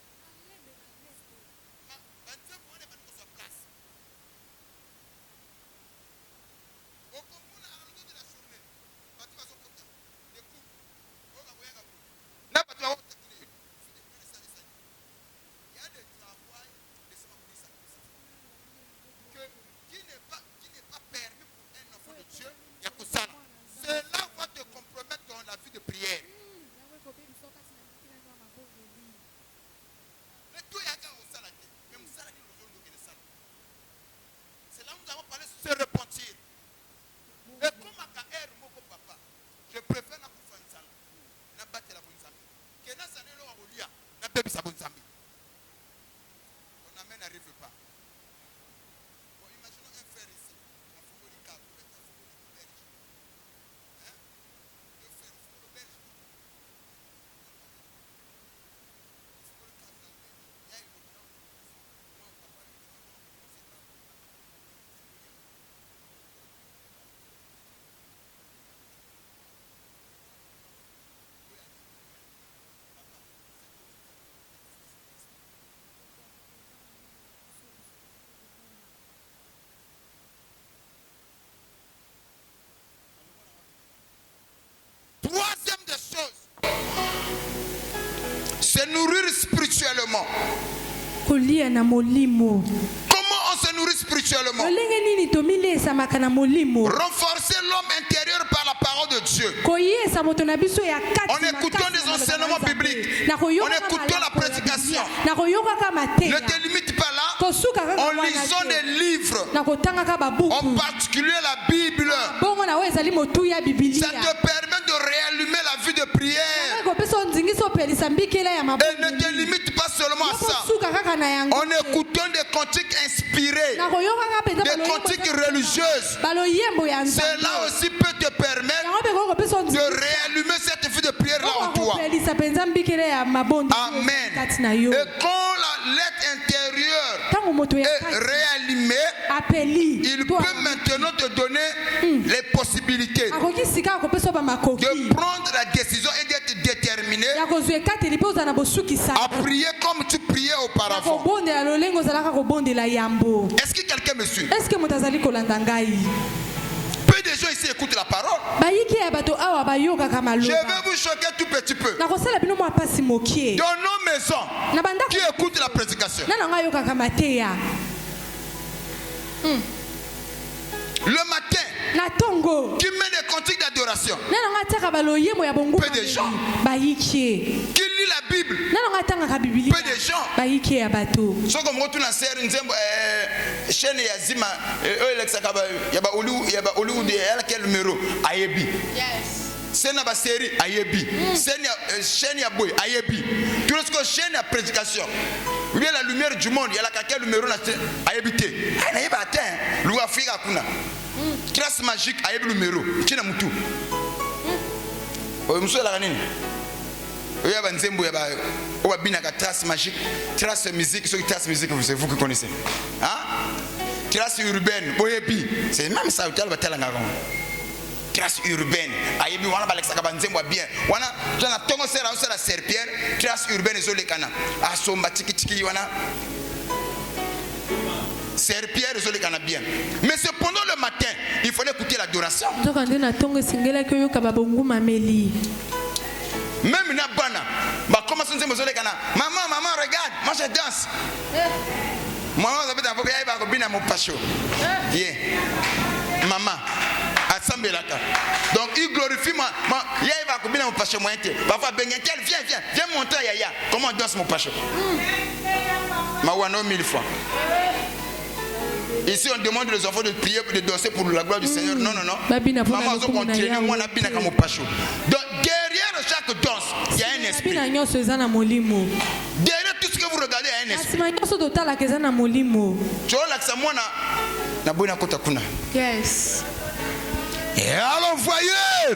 spirituellement? Comment on se nourrit spirituellement? Renforcer l'homme intérieur par la parole de Dieu. En écoutant des enseignements bibliques, en écoutant la prédication. Ne te limite pas là. En lisant des livres, en particulier la Bible, ça te permet de réallumer la vie de prière. Et ne te limite pas seulement à ça. En écoutant des cantiques inspirés, des cantiques religieuses, cela aussi peut te permettre de réallumer cette vie de prière là en toi. Amen. Et quand la lettre intérieure est réallumée, il peut maintenant te donner les possibilités de prendre la décision et d'être déterminé à prier comme tu priais auparavant. Est-ce que quelqu'un me suit? Peu de gens ici écoutent la parole. Je vais vous choquer tout petit peu. Dans nos maisons, qui écoute la prédication? Le matin, qui met des cantiques d'adoration. Peu de gens. Qui lit la Bible. Peu de gens. Ce qu'on me retourne en serre, chaîne Yazima, quel numéro? Ayebi. C'est une série Ayebi. Chaîne Yaboy Ayebi. Tout ce que chaîne à prédication. Il y a la lumière du monde, il y a la quel numéro Ayebité. Ayebi atteint. L'Ouafrique Akuna. Trace magique Ayebi numéro. Tina Moutou. Monsieur Laranine. Il y a Banzembo, il y a trace magique, trace musique, c'est vous qui connaissez. Hein? Trace urbaine, c'est même ça, trace urbaine. Ayebi wana balexaka banzembo bien. Wana jana tongo sera la serpillère, trace urbaine zo lekana. Asomba tiki tiki wana. Serpillère zo lekana bien. Mais cependant le matin, il fallait écouter l'adoration. Même na bana, bah comment ça nous maman, regarde, moi je danse. Maman, ça peut t'envoyer à Robina mon pacho. Yeah, maman, assemblée là. Donc il glorifie moi. Il va Robina mon pacho moi. Parfois Bengentel, viens monter Yaya. Comment on danse mon pacho? Ma wano 1000 fois. Ici on demande aux enfants de prier, de danser pour la gloire du Seigneur. Non. Maman, on continue, moi on a bien comme mon pacho. Donc derrière chaque danse, il y a un esprit. Derrière tout ce que vous regardez, il y a un esprit. Tu vois là que ça moi na boina kota kuna.
Yes.
Et alors voyeur.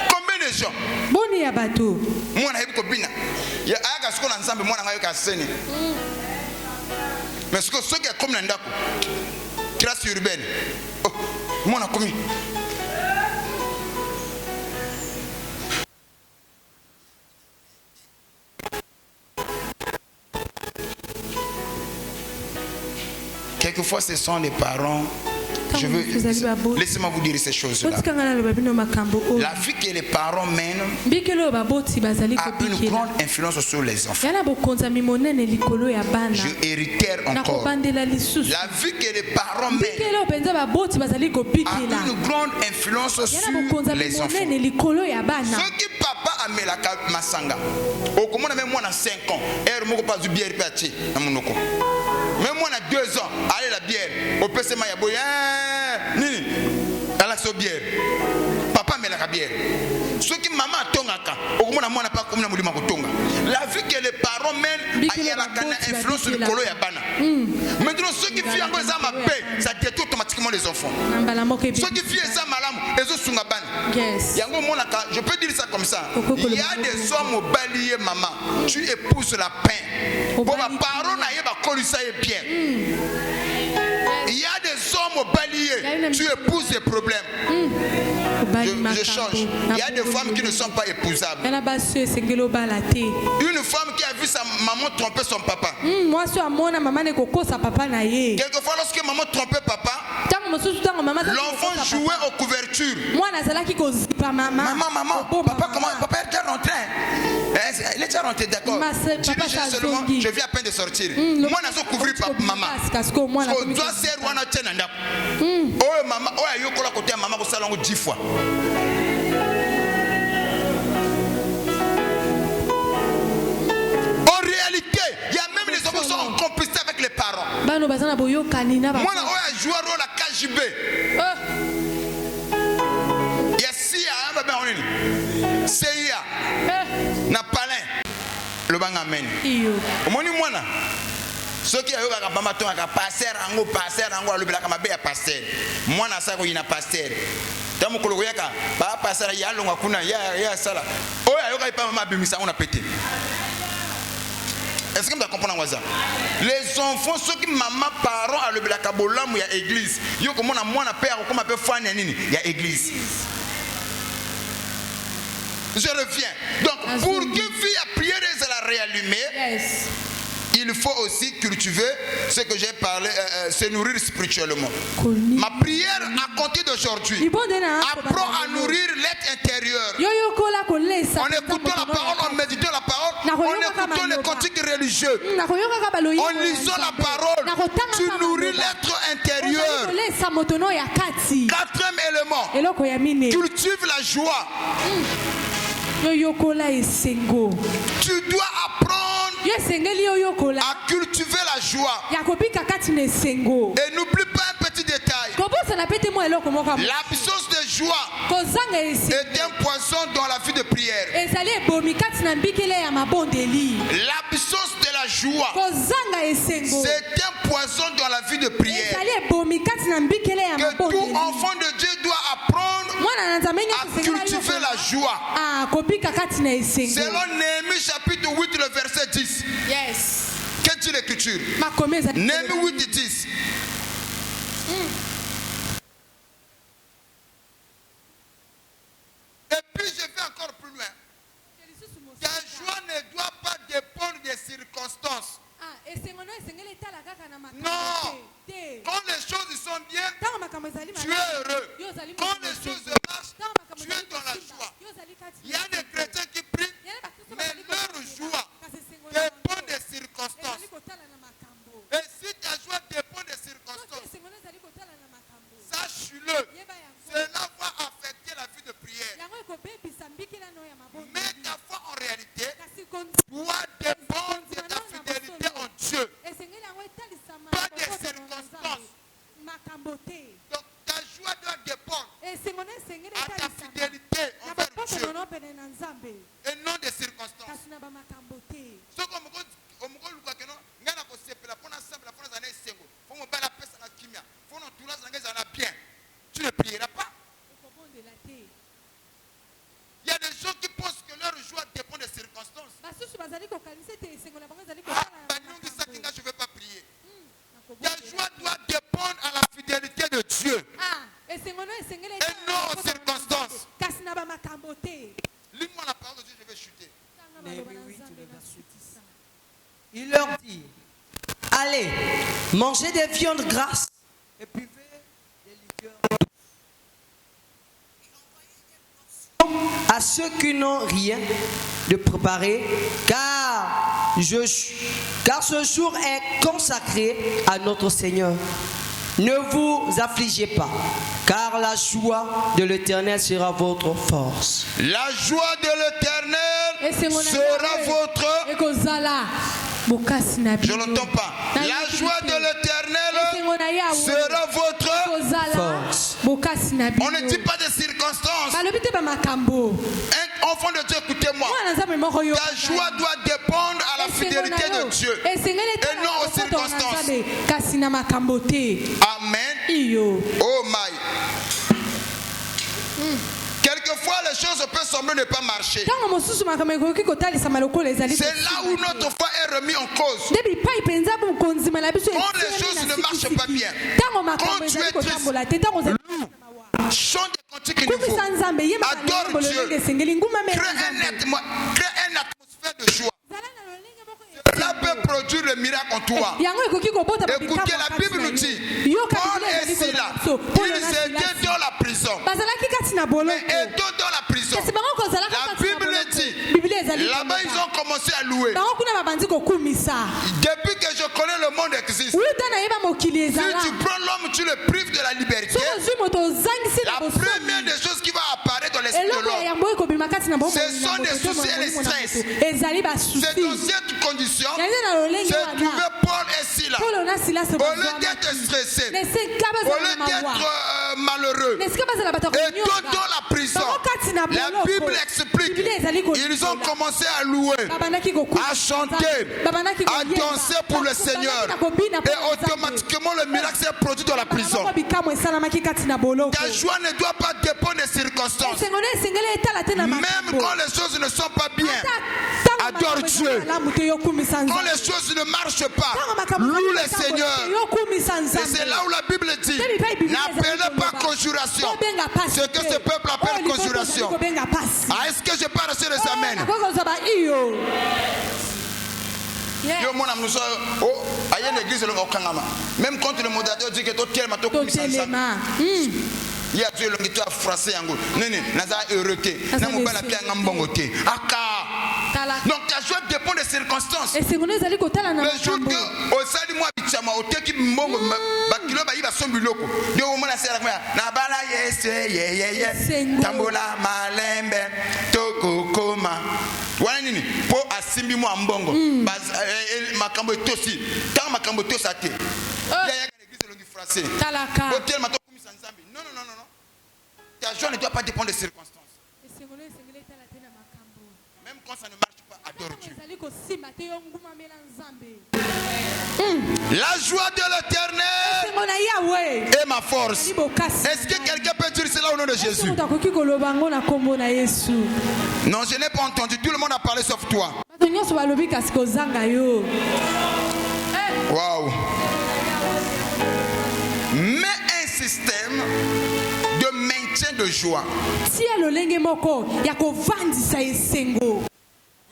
Combien de gens?
Boni ya bato.
Moi na yebo bina. Ya aga skola ensemble moi na ngayo ka seni. Mais ce que ceux qui sont comme l'endako, trace urbaine, oh, moi on a commis. Quelquefois, ce sont les parents. Laissez-moi vous dire ces choses-là. La vie que les parents mènent a une grande influence sur les enfants. Je héritière encore. La vie que les parents mènent a une grande influence sur les enfants. Ce qui papa a mis la masanga. Au comment même moi à 5 ans, elle m'a pas du bière pâté dans mon oko. Même moi à 2 ans, allez la bière. Au PC Mayaboya. Nini, ala so bière. Papa me la bière. Ce qui maman tongaka, au moins moi n'a pas comme na mulima kotonga. La vie que les parents mènent a la kana influence sur le colo ya bana. Maintenant ceux qui fient encore ça ma paix, ça détruit automatiquement les enfants. Ceux qui fient ça malam, les autres sont bana.
Yes.
Yango mona ka, je peux dire ça comme ça. Il y a des hommes au balier maman, tu épouses la paix. Pour ma parole na yeba kolisa est bien. Il y a des hommes au balier, tu épouses des problèmes. Je change. Il y a des femmes qui ne sont pas épousables. Une femme qui a vu vu sa maman tromper son papa.
Quelquefois,
lorsque maman trompait papa, l'enfant jouait aux couvertures. Maman, papa, comment? Papa est déjà rentré. Il est déjà rentré, d'accord. Je viens à peine de sortir. Moi, je suis couvert par maman. Je dois serrer ou en attendre. Oh, maman, oh, il y a eu côté maman au salon 10 fois. En réalité, il y a même les enfants qui sont complicés avec les parents. Moi, je joue un rôle à KGB. Il y a CIA, na palin, le bang amen. Au moins, moi, ceux qui ont passer le black mabe à passer. Moi, na ça, il y a passer. Tamu kologoyaka, pas passer, il y a longa kuna, il y a ça là. Oh, il y a pas ma bimisa, on a pété. Est-ce que vous comprenez ça? Les enfants, ceux qui maman, parents, à le black abolam, il y a église. Il y a comme on a moins à père, comme on peut faire il y a église. Je reviens. Donc, pour que vie à prière et la réallumer, il faut aussi cultiver ce que j'ai parlé, se nourrir spirituellement. Ma prière à compter d'aujourd'hui, apprends à nourrir l'être intérieur. En écoutant la parole, en méditant la parole, en écoutant les cantiques religieux, en lisant la parole, tu nourris l'être intérieur. Quatrième élément, cultive la joie. Tu dois apprendre à cultiver la joie. Et n'oublie pas un petit détail. L'absence de joie est un poison dans la vie de prière. L'absence de la joie, c'est un poison dans la vie de prière. Que tout enfant de Dieu doit apprendre à cultiver la joie. Selon Néhémie chapitre 8, le verset 10.
Yes.
Quelle est l'écriture? Néhémie 8 et 10. Et puis je vais encore plus loin. Ta joie ne doit pas dépendre des circonstances. Non. Quand les choses sont bien, tu es heureux. Quand les choses marchent, tu es dans la joie. Il y a des chrétiens qui prient, mais leur joie dépend des circonstances. Et si ta joie dépend des circonstances, sache-le, cela va affecter la vie de prière. Mais ta foi en réalité doit dépendre de ta fidélité en Dieu, pas des circonstances. Donc ta joie doit dépendre à ta fidélité envers Dieu et non des circonstances. Tu ne prieras pas. Il y a des gens qui pensent que leur joie dépend des circonstances. Je ne veux pas prier. Ta joie doit dépendre à la fidélité de Dieu et non aux circonstances. Lis-moi la parole de Dieu, je vais chuter.
Il leur dit, allez, mangez des viandes grasses et buvez des liqueurs à ceux qui n'ont rien de préparé, car ce jour est consacré à notre Seigneur. Ne vous affligez pas, car la joie de l'Éternel sera votre force.
La joie de l'Éternel sera votre... Je n'entends pas. La joie de l'Éternel sera votre force. On ne dit pas de circonstances. Un enfant de Dieu, écoutez-moi. Ta joie doit dépendre à la fidélité de Dieu et non aux circonstances. Amen. Oh my. Quelquefois, les choses peuvent sembler ne pas marcher. C'est là où notre foi est remise en cause. Quand les choses ne marchent pas bien, quand tu es triste, chante des cantiques nouveaux, adore Dieu, crée une atmosphère de joie. produire le miracle en toi. Écoutez, la Bible nous dit, Paul et Silas, ils étaient dans la prison. Mais étant dans la prison, la Bible dit, là-bas ils ont commencé à louer. Depuis que je connais le monde existe, si tu prends l'homme, tu le prives de la liberté, la première des choses qui va apparaître dans l'esprit de l'homme, ce sont des soucis et les stress. C'est dans cette condition c'est trouvé Paul et Silas. Au lieu d'être stressés, au lieu d'être malheureux, et dans la prison, la Bible explique, ils ont commencé à louer, à chanter, à danser pour le Seigneur. Et automatiquement le miracle s'est produit dans la prison. Ta joie ne doit pas dépendre des circonstances. Même quand les choses ne sont pas bien, adore Dieu. Quand les choses ne marchent pas, loue le Seigneur. Et c'est là où la Bible dit, n'appelez pas conjuration ce que ce peuple appelle conjuration. Ah, est-ce que je peux reçu les amens? Même quand le modérateur dit que tout le monde il y a Dieu qui t'a frappé yango. Nene, naza heureuté. Na mobala pia ngambongoté. Aka. Donc ta joie dépend des circonstances. Le jour que au sali moi bichama au teki mbongo bakilo ba iba sombiloko. Yo o mona sera na bala yes. Tambola malembe toko koma. Wana nini? Po asimbi mo mbongo. Makambo tosi. Tant makambo tosate. Ya l'église longi français.
Talaka.
Hôtel mato non. Ta joie ne doit pas dépendre des circonstances. Même quand ça ne marche pas, adore Dieu. La joie de l'Éternel est ma force. Est-ce que quelqu'un peut dire cela au nom de Jésus? Non, je n'ai pas entendu. Tout le monde a parlé sauf toi. Waouh. Mais un système de maintien de joie. Vous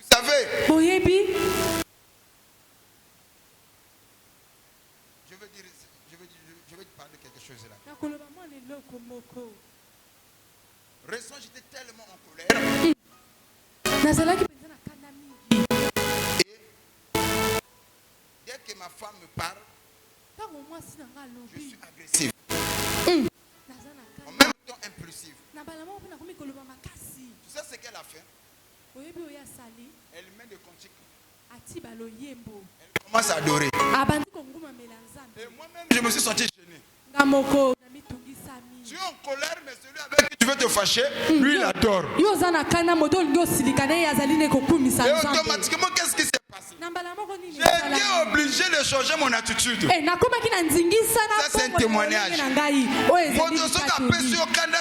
savez, je veux parler de quelque chose là. Récemment, j'étais tellement en colère. Et dès que ma femme me parle, je suis agressif. En même temps impulsif. Tu sais ce qu'elle a fait? Elle met des cantiques. Elle commence à adorer. Et moi-même, je me suis senti gêné. Tu es en colère, mais celui avec qui tu veux te fâcher, lui il adore. Et automatiquement, qu'est-ce qui s'est passé? J'ai été obligé de changer mon attitude. Ça c'est un témoignage.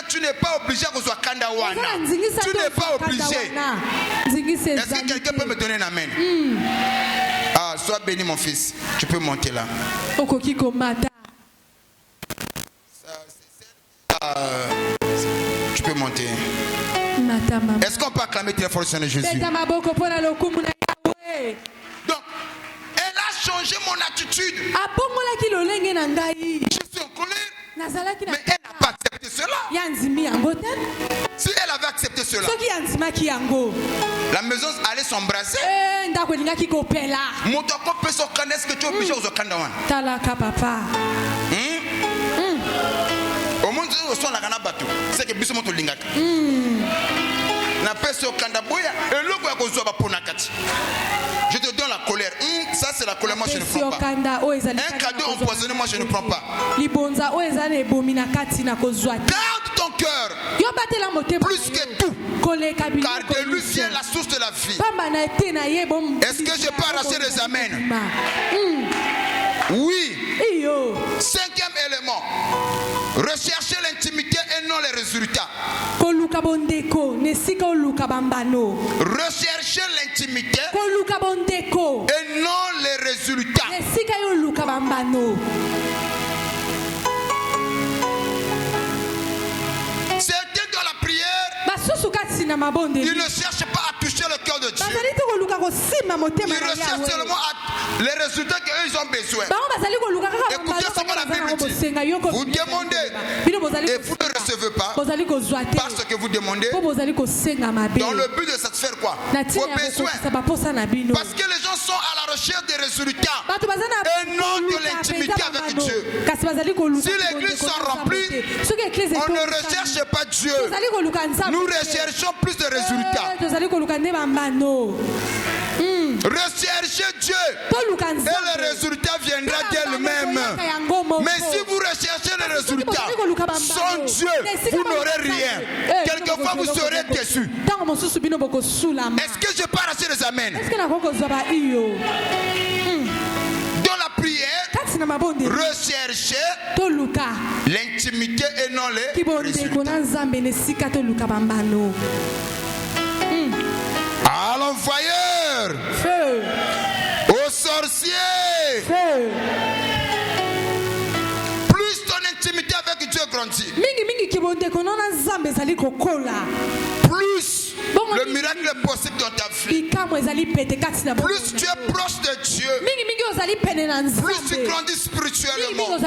Tu n'es pas obligé que ce soit Kanda Wana. Tu n'es pas obligé. Est-ce que quelqu'un peut me donner un amen? Ah, sois béni mon fils. Tu peux monter là. Tu peux monter. Est-ce qu'on peut acclamer très fort le Seigneur Jésus? Donc, elle a changé mon attitude. Je suis en colère. Mais elle n'a pas accepté cela. Si elle avait accepté cela, la maison allait s'embrasser. Mon toko peut se connaître que tu es obligé aux Okandawan.
Talaka papa.
Au monde où sont la Ganabatu, c'est que Bissimo to Lingaka. Na pèse au Kandaboya et l'eau va causer à Ponakati. Je te donne la colère. Ça c'est la colère, moi je ne prends pas. Un cadeau empoisonné, moi je ne prends pas. Garde ton cœur plus que tout. Car de lui vient la source de la vie. Est-ce que je peux arracher les amens? Oui. Cinquième élément. Rechercher l'intimité et non les résultats. Rechercher l'intimité et non les résultats. C'était dans la prière. Il ne cherche pas à toucher le cœur de Dieu. Ils recherchent seulement les résultats qu'eux ils ont besoin. Écoutez ce que la Bible dit. Vous demandez et vous ne recevez pas parce que vous demandez dans le but de satisfaire quoi? Vos besoins. Parce que les gens sont à la recherche des résultats et non de l'intimité avec Dieu. Si l'église sont remplies, on ne recherche pas Dieu. Nous recherchons plus de résultats. Recherchez Dieu et le résultat viendra d'elle-même. Mais si vous recherchez le résultat sans Dieu, vous n'aurez rien. Quelquefois vous serez déçus. Est-ce que je peux arracher les amens? Dans la prière, recherchez l'intimité et non les résultats. À l'envoyeur,
Feu.
Au sorcier,
Feu.
plus ton intimité avec Dieu grandit, plus le miracle est possible dans ta vie. Plus tu es proche de Dieu, plus tu grandis spirituellement,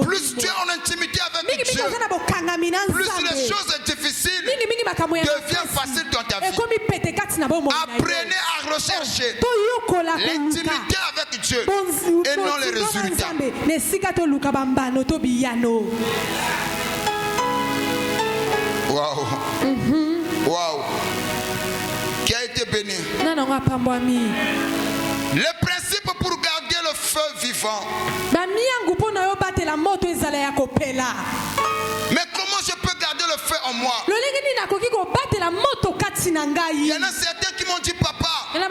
plus tu es en intimité avec Dieu, plus les choses difficiles deviennent faciles dans ta vie. Apprenez à rechercher l'intimité avec Dieu et non les résultats. Waouh. Waouh. Qui a été béni? Le principe pour garder le feu vivant. Mais comment je peux garder le feu en moi? Il y en a certains qui m'ont dit, papa, quand je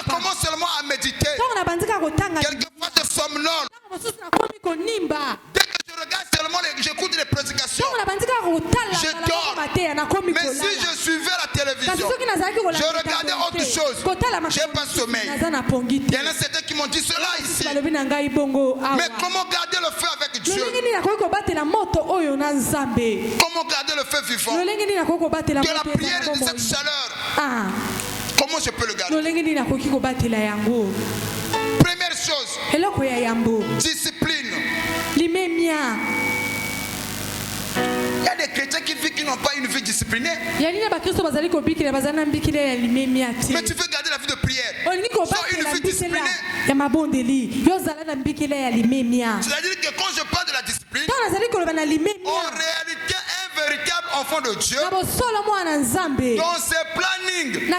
commence seulement à méditer, quelquefois je somnole. Dès que je regarde seulement, j'écoute les prédications, je dors. Mais si je suivais la télévision, je regardais autre chose, je n'ai pas sommeil. Il y en a certains qui m'ont dit cela ici. Mais comment garder le feu avec Dieu? Comment garder le feu vivant? De la prière et de cette chaleur. Comment je peux le garder? Première chose, discipline. Il y a des chrétiens qui n'ont pas une vie disciplinée. Mais tu veux garder la vie de prière sans une vie disciplinée. C'est-à-dire que quand je parle de la discipline, en réalité, un véritable enfant de Dieu, dans ses plannings, il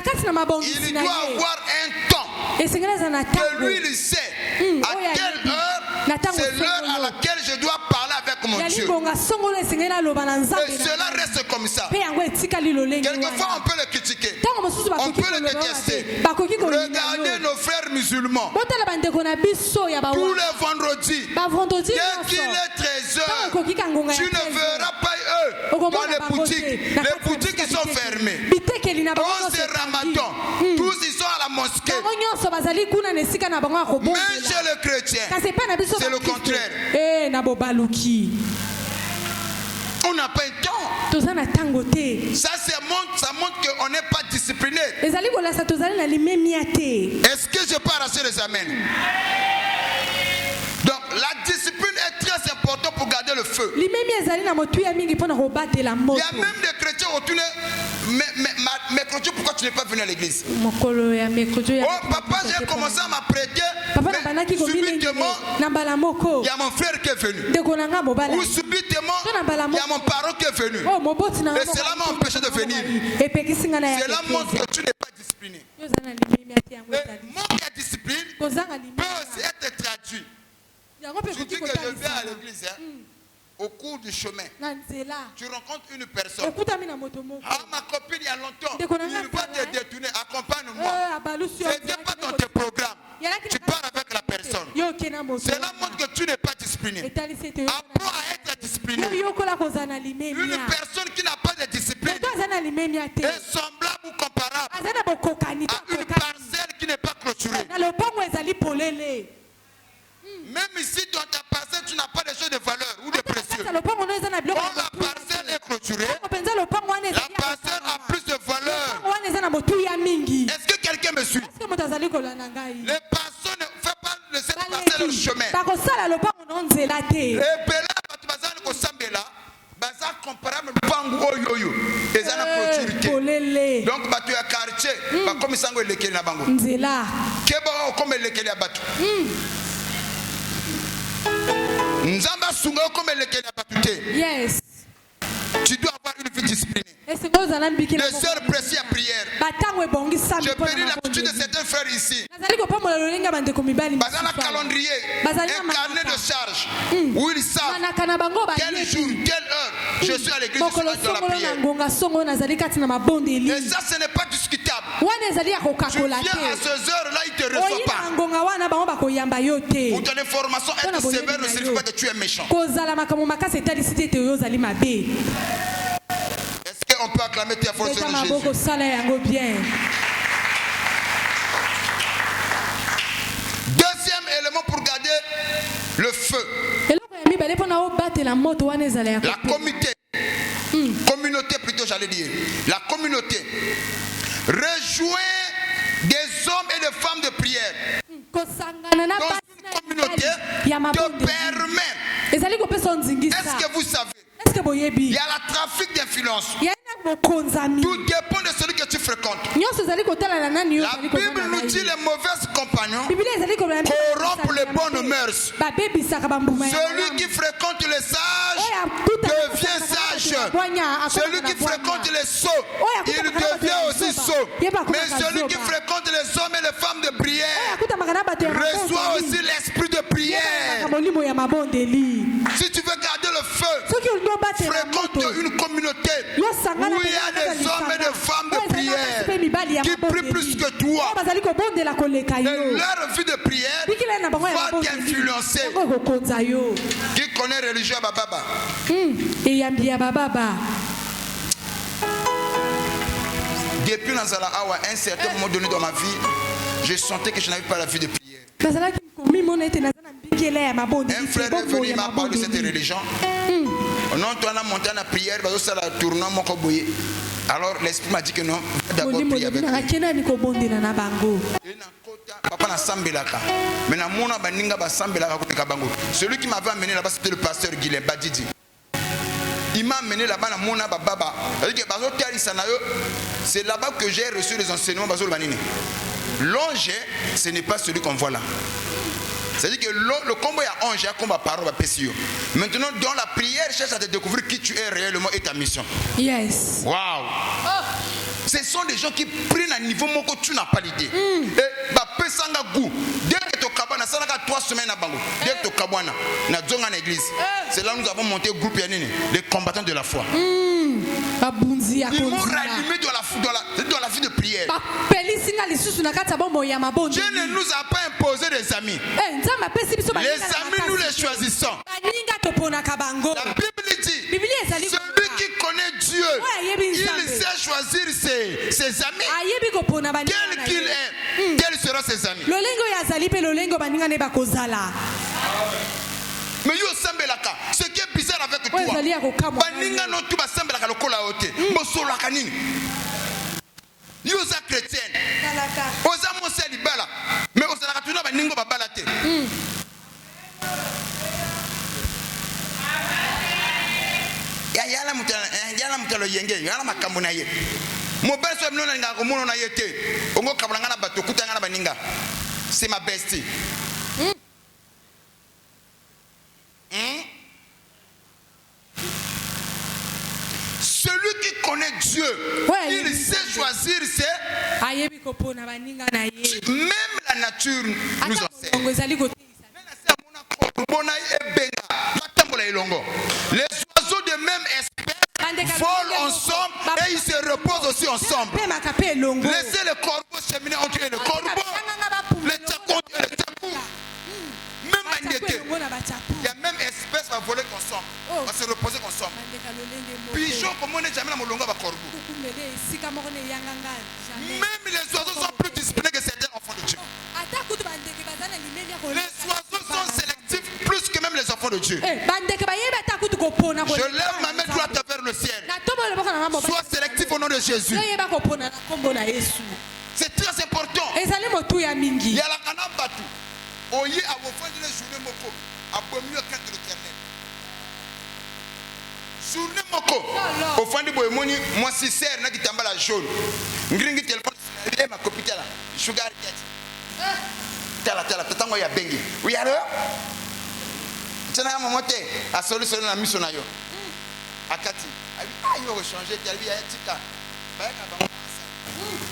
doit avoir un temps que lui il sait à quelle heure, c'est l'heure à laquelle je dois parler avec mon Dieu. Et cela reste comme ça. Quelquefois on peut le critiquer, on peut le détester. Regardez nos frères musulmans tous les vendredis, dès qu'il est 13h, tu ne verras pas eux dans les boutiques. Les boutiques ils sont fermées. On c'est Ramadan, tous ils sont à la mosquée. Même chez le chrétien, c'est le contraire. On n'a pas le temps. Ça montre qu'on n'est pas discipliné. Est-ce que je peux arracher les amens? Donc la discipline est très importante pour garder le feu. Il y a même des chrétiens autour mercredi, pourquoi tu n'es pas venu à l'église? Oh papa, j'ai commencé à m'apprêter, mais subitement il y a mon frère qui est venu. Ou subitement il y a mon parent qui est venu. Et cela m'a empêché de venir. Cela montre que tu n'es pas discipliné. Et manque de discipline peut aussi être traduit. Tu dis que je vais à l'église, au cours du chemin, tu rencontres une personne. Ah, ma copine, il y a longtemps, il va te détourner, accompagne-moi. Ce n'est pas dans tes programmes. Tu pars avec la personne. Cela montre que tu n'es pas discipliné. Apprends à être discipliné. Une personne qui n'a pas de discipline est semblable ou comparable à une parcelle qui n'est pas clôturée. Même ici, dans ta parcelle, tu n'as pas de choses de valeur ou de précieux. Quand la parcelle est clôturée, la parcelle a plus de valeur Est-ce que quelqu'un me suit? Les personnes ne font pas laisser passer leur chemin. Et bazar comparable bango yoyo ezana proturité donc batu ya quartier ba comme sango elekeli na bango nzela keba comme elekeli ya batu nzamba sunga comme elekeli ya batu te. Yes, tu dois avoir une vie disciplinée. Les sœurs précises à prière. Je bénis l'aptitude de certains frères ici. Bazana calendrier, un carnet de charge où ils savent quel jour, quelle heure je suis à l'église, je suis dans la prière. Et ça, ce n'est pas discutable. Tu viens à ces heures-là, ils ne te reçoivent pas. Pour ton information, être sévère ne signifie pas que tu es méchant. Est-ce qu'on peut acclamer ta force de Jésus? Deuxième élément pour garder le feu. La communauté plutôt, j'allais dire. La communauté. Rejoint des hommes et des femmes de prière. Dans une communauté te permet. Est-ce que vous savez? Il y a la trafic d'influence. Tout dépend de celui que tu fréquentes. La Bible nous dit les mauvais compagnons corrompent les bonnes mœurs. Celui qui fréquente les sages devient sage. Celui qui fréquente les sots, il devient aussi sot. Mais celui qui fréquente les hommes et les femmes de prière reçoit aussi l'esprit de prière. Si tu veux garder le feu, fréquente une communauté où il y a des hommes et des femmes de prière qui prient plus que toi. Et leur vie de prière va t'influencer. Qui connaît religion Bababa? Depuis Nazala Awa, à un certain moment donné dans ma vie, je sentais que je n'avais pas la vie de prière. Un frère est venu, il m'a parlé de cette religion. Non, tu as monté à la prière, alors l'esprit m'a dit que non, d'abord prier avec lui. Celui qui m'avait amené là-bas, c'était le pasteur Guilhem Badidi. Il m'a amené là-bas à Mona Baba. C'est là-bas que j'ai reçu les enseignements. L'ange, ce n'est pas celui qu'on voit là. C'est-à-dire que le combat est ange, il y a combat parole à Pessio. Maintenant, dans la prière, cherche à te découvrir qui tu es réellement et ta mission. Yes. Waouh. Ce sont des gens qui prennent un niveau que tu n'as pas l'idée. Et dès que tu as 3 semaines à Bango, dès que tu as dans l'église, c'est là où nous avons monté le groupe les combattants de la foi. Ils m'ont rallumé dans la vie de prière. Dieu ne nous a pas imposé des amis. Les amis, nous les choisissons. La Bible dit, celui qui connaît Dieu, il sait choisir ses amis. Quel qu'il est, quels seront ses amis. Mais yo sambelaka, ce qui est bizarre avec toi, baninga no tu basambelaka lokola ote, bosola kanini. Yo za chrétienne, oza mose libala, mais osala katuna baningo babala te. Yala mutalo yenge, yala makambo na ye. Mo beso mnona nga ko mono na yete. Ongo kabulanga na bato kutanga na baninga. C'est ma bestie. Celui qui connaît Dieu, il sait choisir ses. Même la nature nous enseigne. Les oiseaux de même espèce volent ensemble et ils se reposent aussi ensemble. Laissez le corbeau cheminer entre eux. Le corbeau, le tchakon et le tchakou. Même magnété. Il y a même espèce va voler ensemble. Va se reposer ensemble. Pigeon, comme on n'est jamais dans mon longa, va corbeau. Même les oiseaux sont plus disciplinés que certains enfants de Dieu. Les oiseaux sont sélectifs plus que même les enfants de de Dieu. Je lève ma main droite vers le ciel. Sois sélectif au nom de Jésus. C'est très important. Il y a la canne batou. Oye à vos fins de la journée moko. Abomineux au cœur de l'Éternel. Journée moko. Au fin de boyemoni, moi si serre n'a qui tamba la jaune. Ngringi téléphone. Ma copine là. Sugar daddy. Tala tatango ya bengi. Oui alors. Tena mamote a solution na mission na yo. Akati. Ayo changer telle ya tika. Ba ka ba.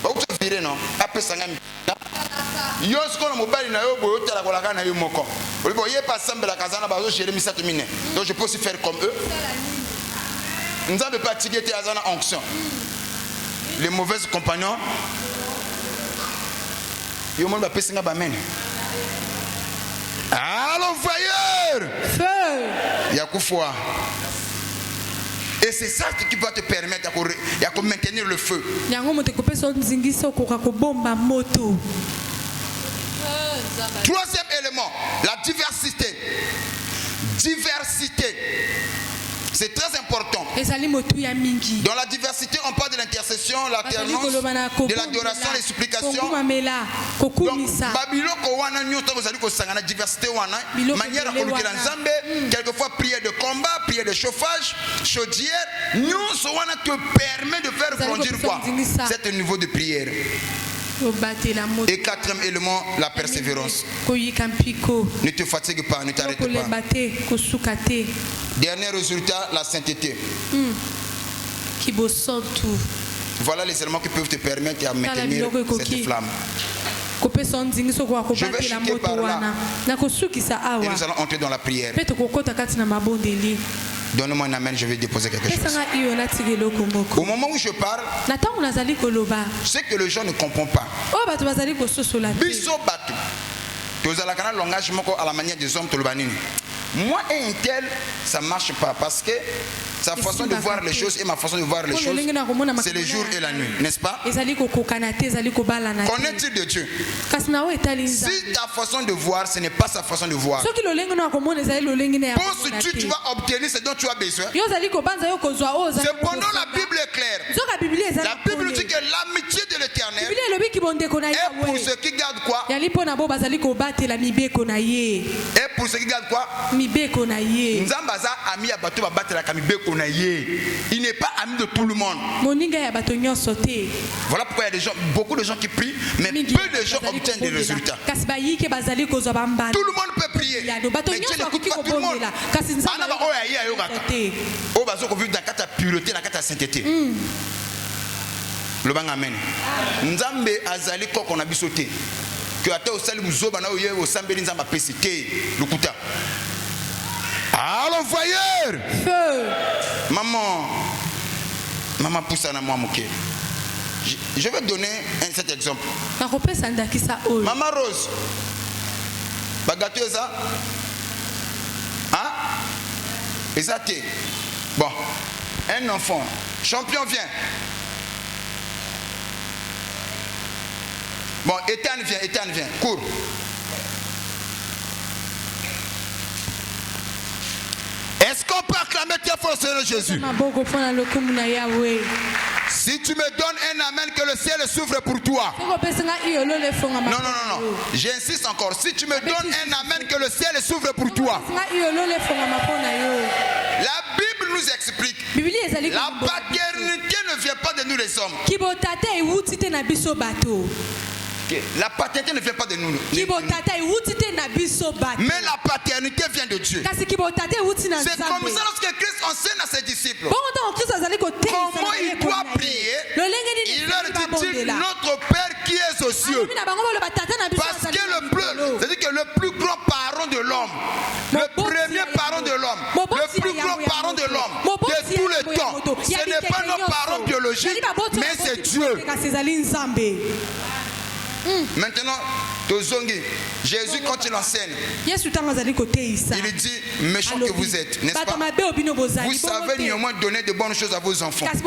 Ba uto vire non. Après sanga mi. Yo sko na mobile na yo boyo tala ko la kana yo moko. Olibo ye pas semble la kazana ba zo gérer mi satumine. Donc je peux aussi faire comme eux. Nous n'avons pas tiré tes azana onction. Les mauvais compagnons. Yo monde ba pesinga ba men. Allons fire.
Feu.
Yakoufwa. Et c'est ça qui va te permettre de maintenir le feu. Troisième élément, la diversité. C'est très important. Dans la diversité, on parle de l'intercession, l'alternance, de l'adoration, les supplications. Donc, la diversité, manière à quelquefois prière de combat, prière de chauffage, chaudière, nous te permet de faire grandir quoi? C'est niveau de prière. Et quatrième élément, la persévérance. Ne te fatigue pas, ne t'arrête pas. Dernier résultat, la sainteté. Voilà les éléments qui peuvent te permettre de maintenir cette flamme. Je vais chuter par là. Et nous allons entrer dans la prière. Donne-moi un amen, je vais déposer quelque chose. Au moment où je parle, c'est que les gens ne comprennent pas. Biso batu. Tozalakana langage moko à la manière des hommes tolobanini. Moi et un tel, ça ne marche pas parce que sa façon de voir les choses et ma façon de voir les choses, c'est le jour et la nuit, n'est-ce pas? Qu'en est-il de Dieu? Si ta façon de voir, ce n'est pas sa façon de voir, penses-tu que tu vas obtenir ce dont tu as besoin? Cependant, la Bible est claire. La Bible dit que l'amitié de l'Éternel est pour ceux qui gardent quoi? Et pour ceux qui gardent quoi? Nzambaza ami abato babatela kamibeko na ye. Il n'est pas ami de tout le monde. Voilà pourquoi il y a des gens, beaucoup de gens qui prient, mais peu de gens obtiennent des résultats. Tout le monde peut prier, mais Dieu n'écoute pas tout le monde. Oh, bazo ko vivre dans la pureté, dans la sainteté. Le bang amen. Nzambe azali koko na bisote. Que ata osali muzoba na oye osambeli nzamba pesite lukuta. Allons fire. Maman pousse à moi moké. Je vais donner cet exemple. Maman Rose. Bagato ça. Hein? Et ça t'es. Bon. Un enfant. Champion vient. Bon, Ethan vient. Cours. Est-ce qu'on peut acclamer très fort Seigneur Jésus? Si tu me donnes un amen, que le ciel s'ouvre pour toi. Non. J'insiste encore. Si tu me donnes un amen, que le ciel s'ouvre pour toi. La Bible nous explique. La paternité ne vient pas de nous les hommes. La paternité ne vient pas de nous. Mais la paternité vient de Dieu. C'est comme ça lorsque Christ enseigne à ses disciples comment il doit prier. Il leur dit notre Père qui est aux cieux. Parce que c'est-à-dire que le plus grand parent de l'homme, le premier parent de l'homme, le plus grand parent de l'homme de tous les temps, ce n'est pas nos parents biologiques, mais c'est Dieu. Maintenant, Jésus, quand il enseigne, il dit, méchant que vous êtes, n'est-ce pas? Vous savez néanmoins donner de bonnes choses à vos enfants. Les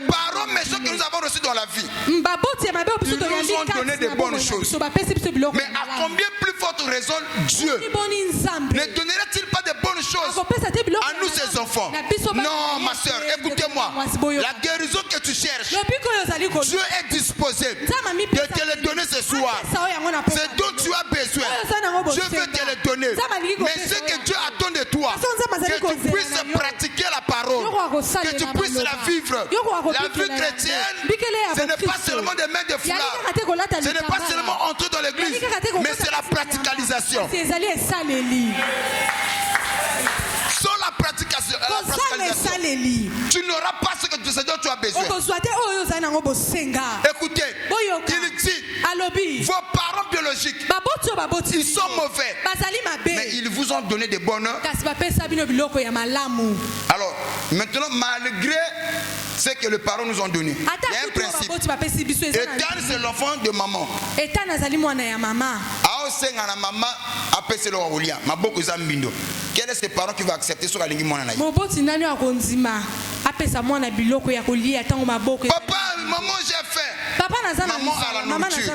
parents méchants que nous avons reçus dans la vie, ils nous ont donné de bonnes choses. Mais à combien plus forte raison Dieu ne donnerait-il pas de bonnes choses à nous, ses enfants? Non, ma soeur, écoutez-moi. La guérison que tu cherches, Dieu est disposé de te le donner ce soir. C'est dont tu as besoin. Dieu veut te le donner. Mais ce que Dieu attend de toi, que tu puisses pratiquer la parole, que tu puisses la vivre. La vie chrétienne, ce n'est pas seulement des mains de foulard, ce n'est pas seulement entrer dans l'église, mais c'est la praticalisation. Sans la praticalisation, tu n'auras pas ce dont tu as besoin. Écoutez, il dit, vos parents biologiques, ils sont mauvais, mais ils vous ont donné des bonheurs. Alors, maintenant, malgré ce que les parents nous ont donné, il y a un principe. Ethan, c'est l'enfant de maman. Quel est ce parent qui va accepter sur la ligne? Papa, maman, j'ai fait. Maman a la nourriture.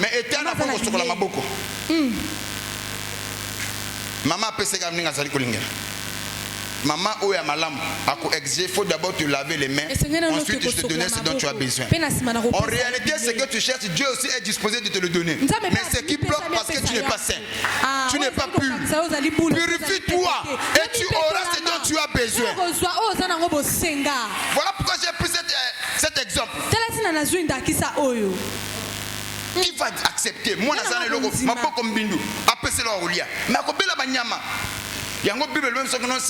Mais Ethan a pas sur la maboko. Maman a pensé qu'elle a dit maman, oh ya malam, il faut d'abord te laver les mains, ensuite je te donner ce dont tu as besoin. En réalité, ce que tu cherches, Dieu aussi est disposé de te le donner. Mais ce qui bloque parce que tu n'es pas saint, tu n'es pas pur. Purifie-toi et tu auras ce dont tu as besoin. Voilà pourquoi j'ai pris cet exemple. Qui va accepter? Moi, c'est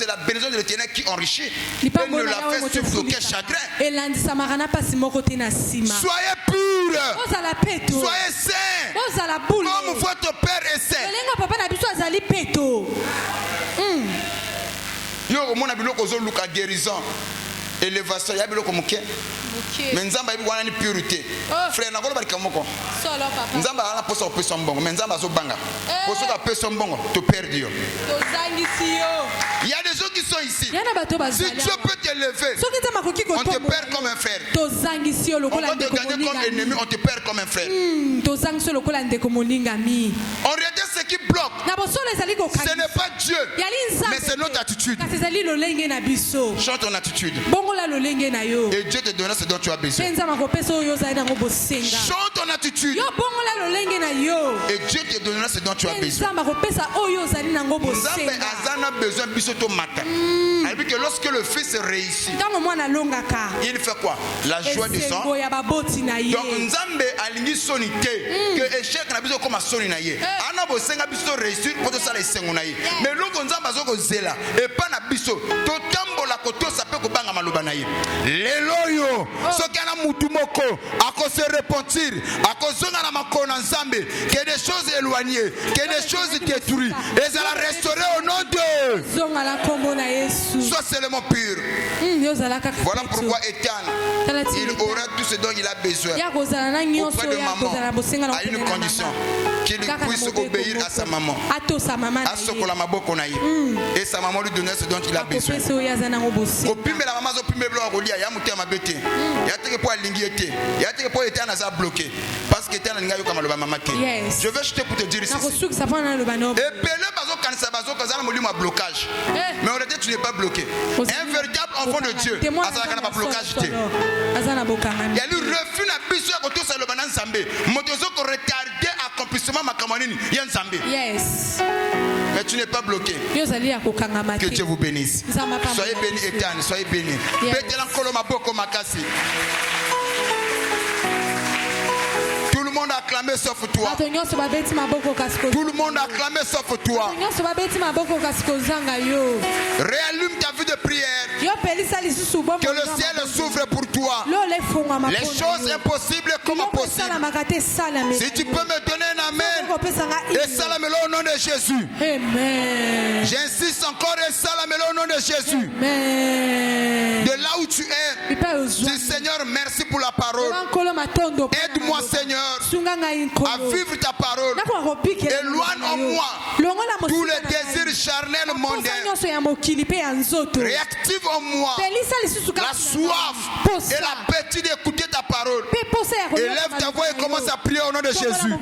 la bénédiction de l'Éternel qui enrichit. Il ne la fait sur aucun chagrin. Soyez purs. Soyez saints. Comme votre Père est saint. Yo, mon abilo kozo luka guérison. Élévation, ya bilo komuke. Mais nzamba ibi wana ni purité. Frère nakolo bali kamoko.
Solo papa.
Nzamba ala posa opesa mbongo, mais nzamba zo banga. Posa ka pesa mbongo, to perdio. Il y a des gens qui sont ici. Si Dieu peut te lever, on te perd comme un frère. On va te gagner comme ennemi, on te perd comme un frère. En réalité, ce qui bloque, ce n'est pas Dieu, mais c'est notre attitude. Change ton attitude. Et Dieu te donnera ce dont tu as besoin. Change ton attitude. Et Dieu te donnera ce dont tu as besoin. Que lorsque le fils réussit, il fait quoi? La joie du sang. Donc Nzambe alingi sonité que échec na biso comme soni na ye. Ana bo senga biso réussir pour ça les sengo na ye. Mais loko Nzamba zoko zela et pas na biso to tambola koto sape ko banga maloba na ye. Leloyo soki ana mutu moko ako se repentir, ako zonga na makona Nzambe que des choses éloignées, que des choses détruites et ça la restaurer au nom de sois seulement pur. Voilà pourquoi Ethan, il aura tout ce dont il a besoin auprès de maman, à une condition, qu'il puisse obéir à sa maman, à ce que la maboko naïe, et sa maman lui donner ce dont il a besoin. La maman bloqué parce que je vais jeter pour te dire ici. Blocage. Mais en réalité, tu n'es pas bloqué. Un véritable enfant de Dieu, il y a le refus na biso ko to salo banan Nzambe. Motozo ko retarder accomplissement makamanini ya Nzambe. Yes. Mais tu n'es pas bloqué. Que Dieu vous bénisse. Soyez bénis Ethan, soyez bénis. Betela nkolo maboko makasi. Tout le monde a acclamé sauf toi. Tout le monde a acclamé sauf toi. Réallume ta vie de prière. Que le ciel s'ouvre pour toi. Les choses impossibles comme possibles. Si tu peux me donner un amen, et salamelo au nom de Jésus. Amen. J'insiste encore et salamelo au nom de Jésus. Amen. De là où tu es, dis Seigneur, merci pour la parole. Aide-moi Seigneur à vivre ta parole. Éloigne en moi tous les désirs charnels mondains. Réactive en moi la soif et l'appétit d'écouter ta parole. Élève ta voix et commence à prier au nom de Jésus.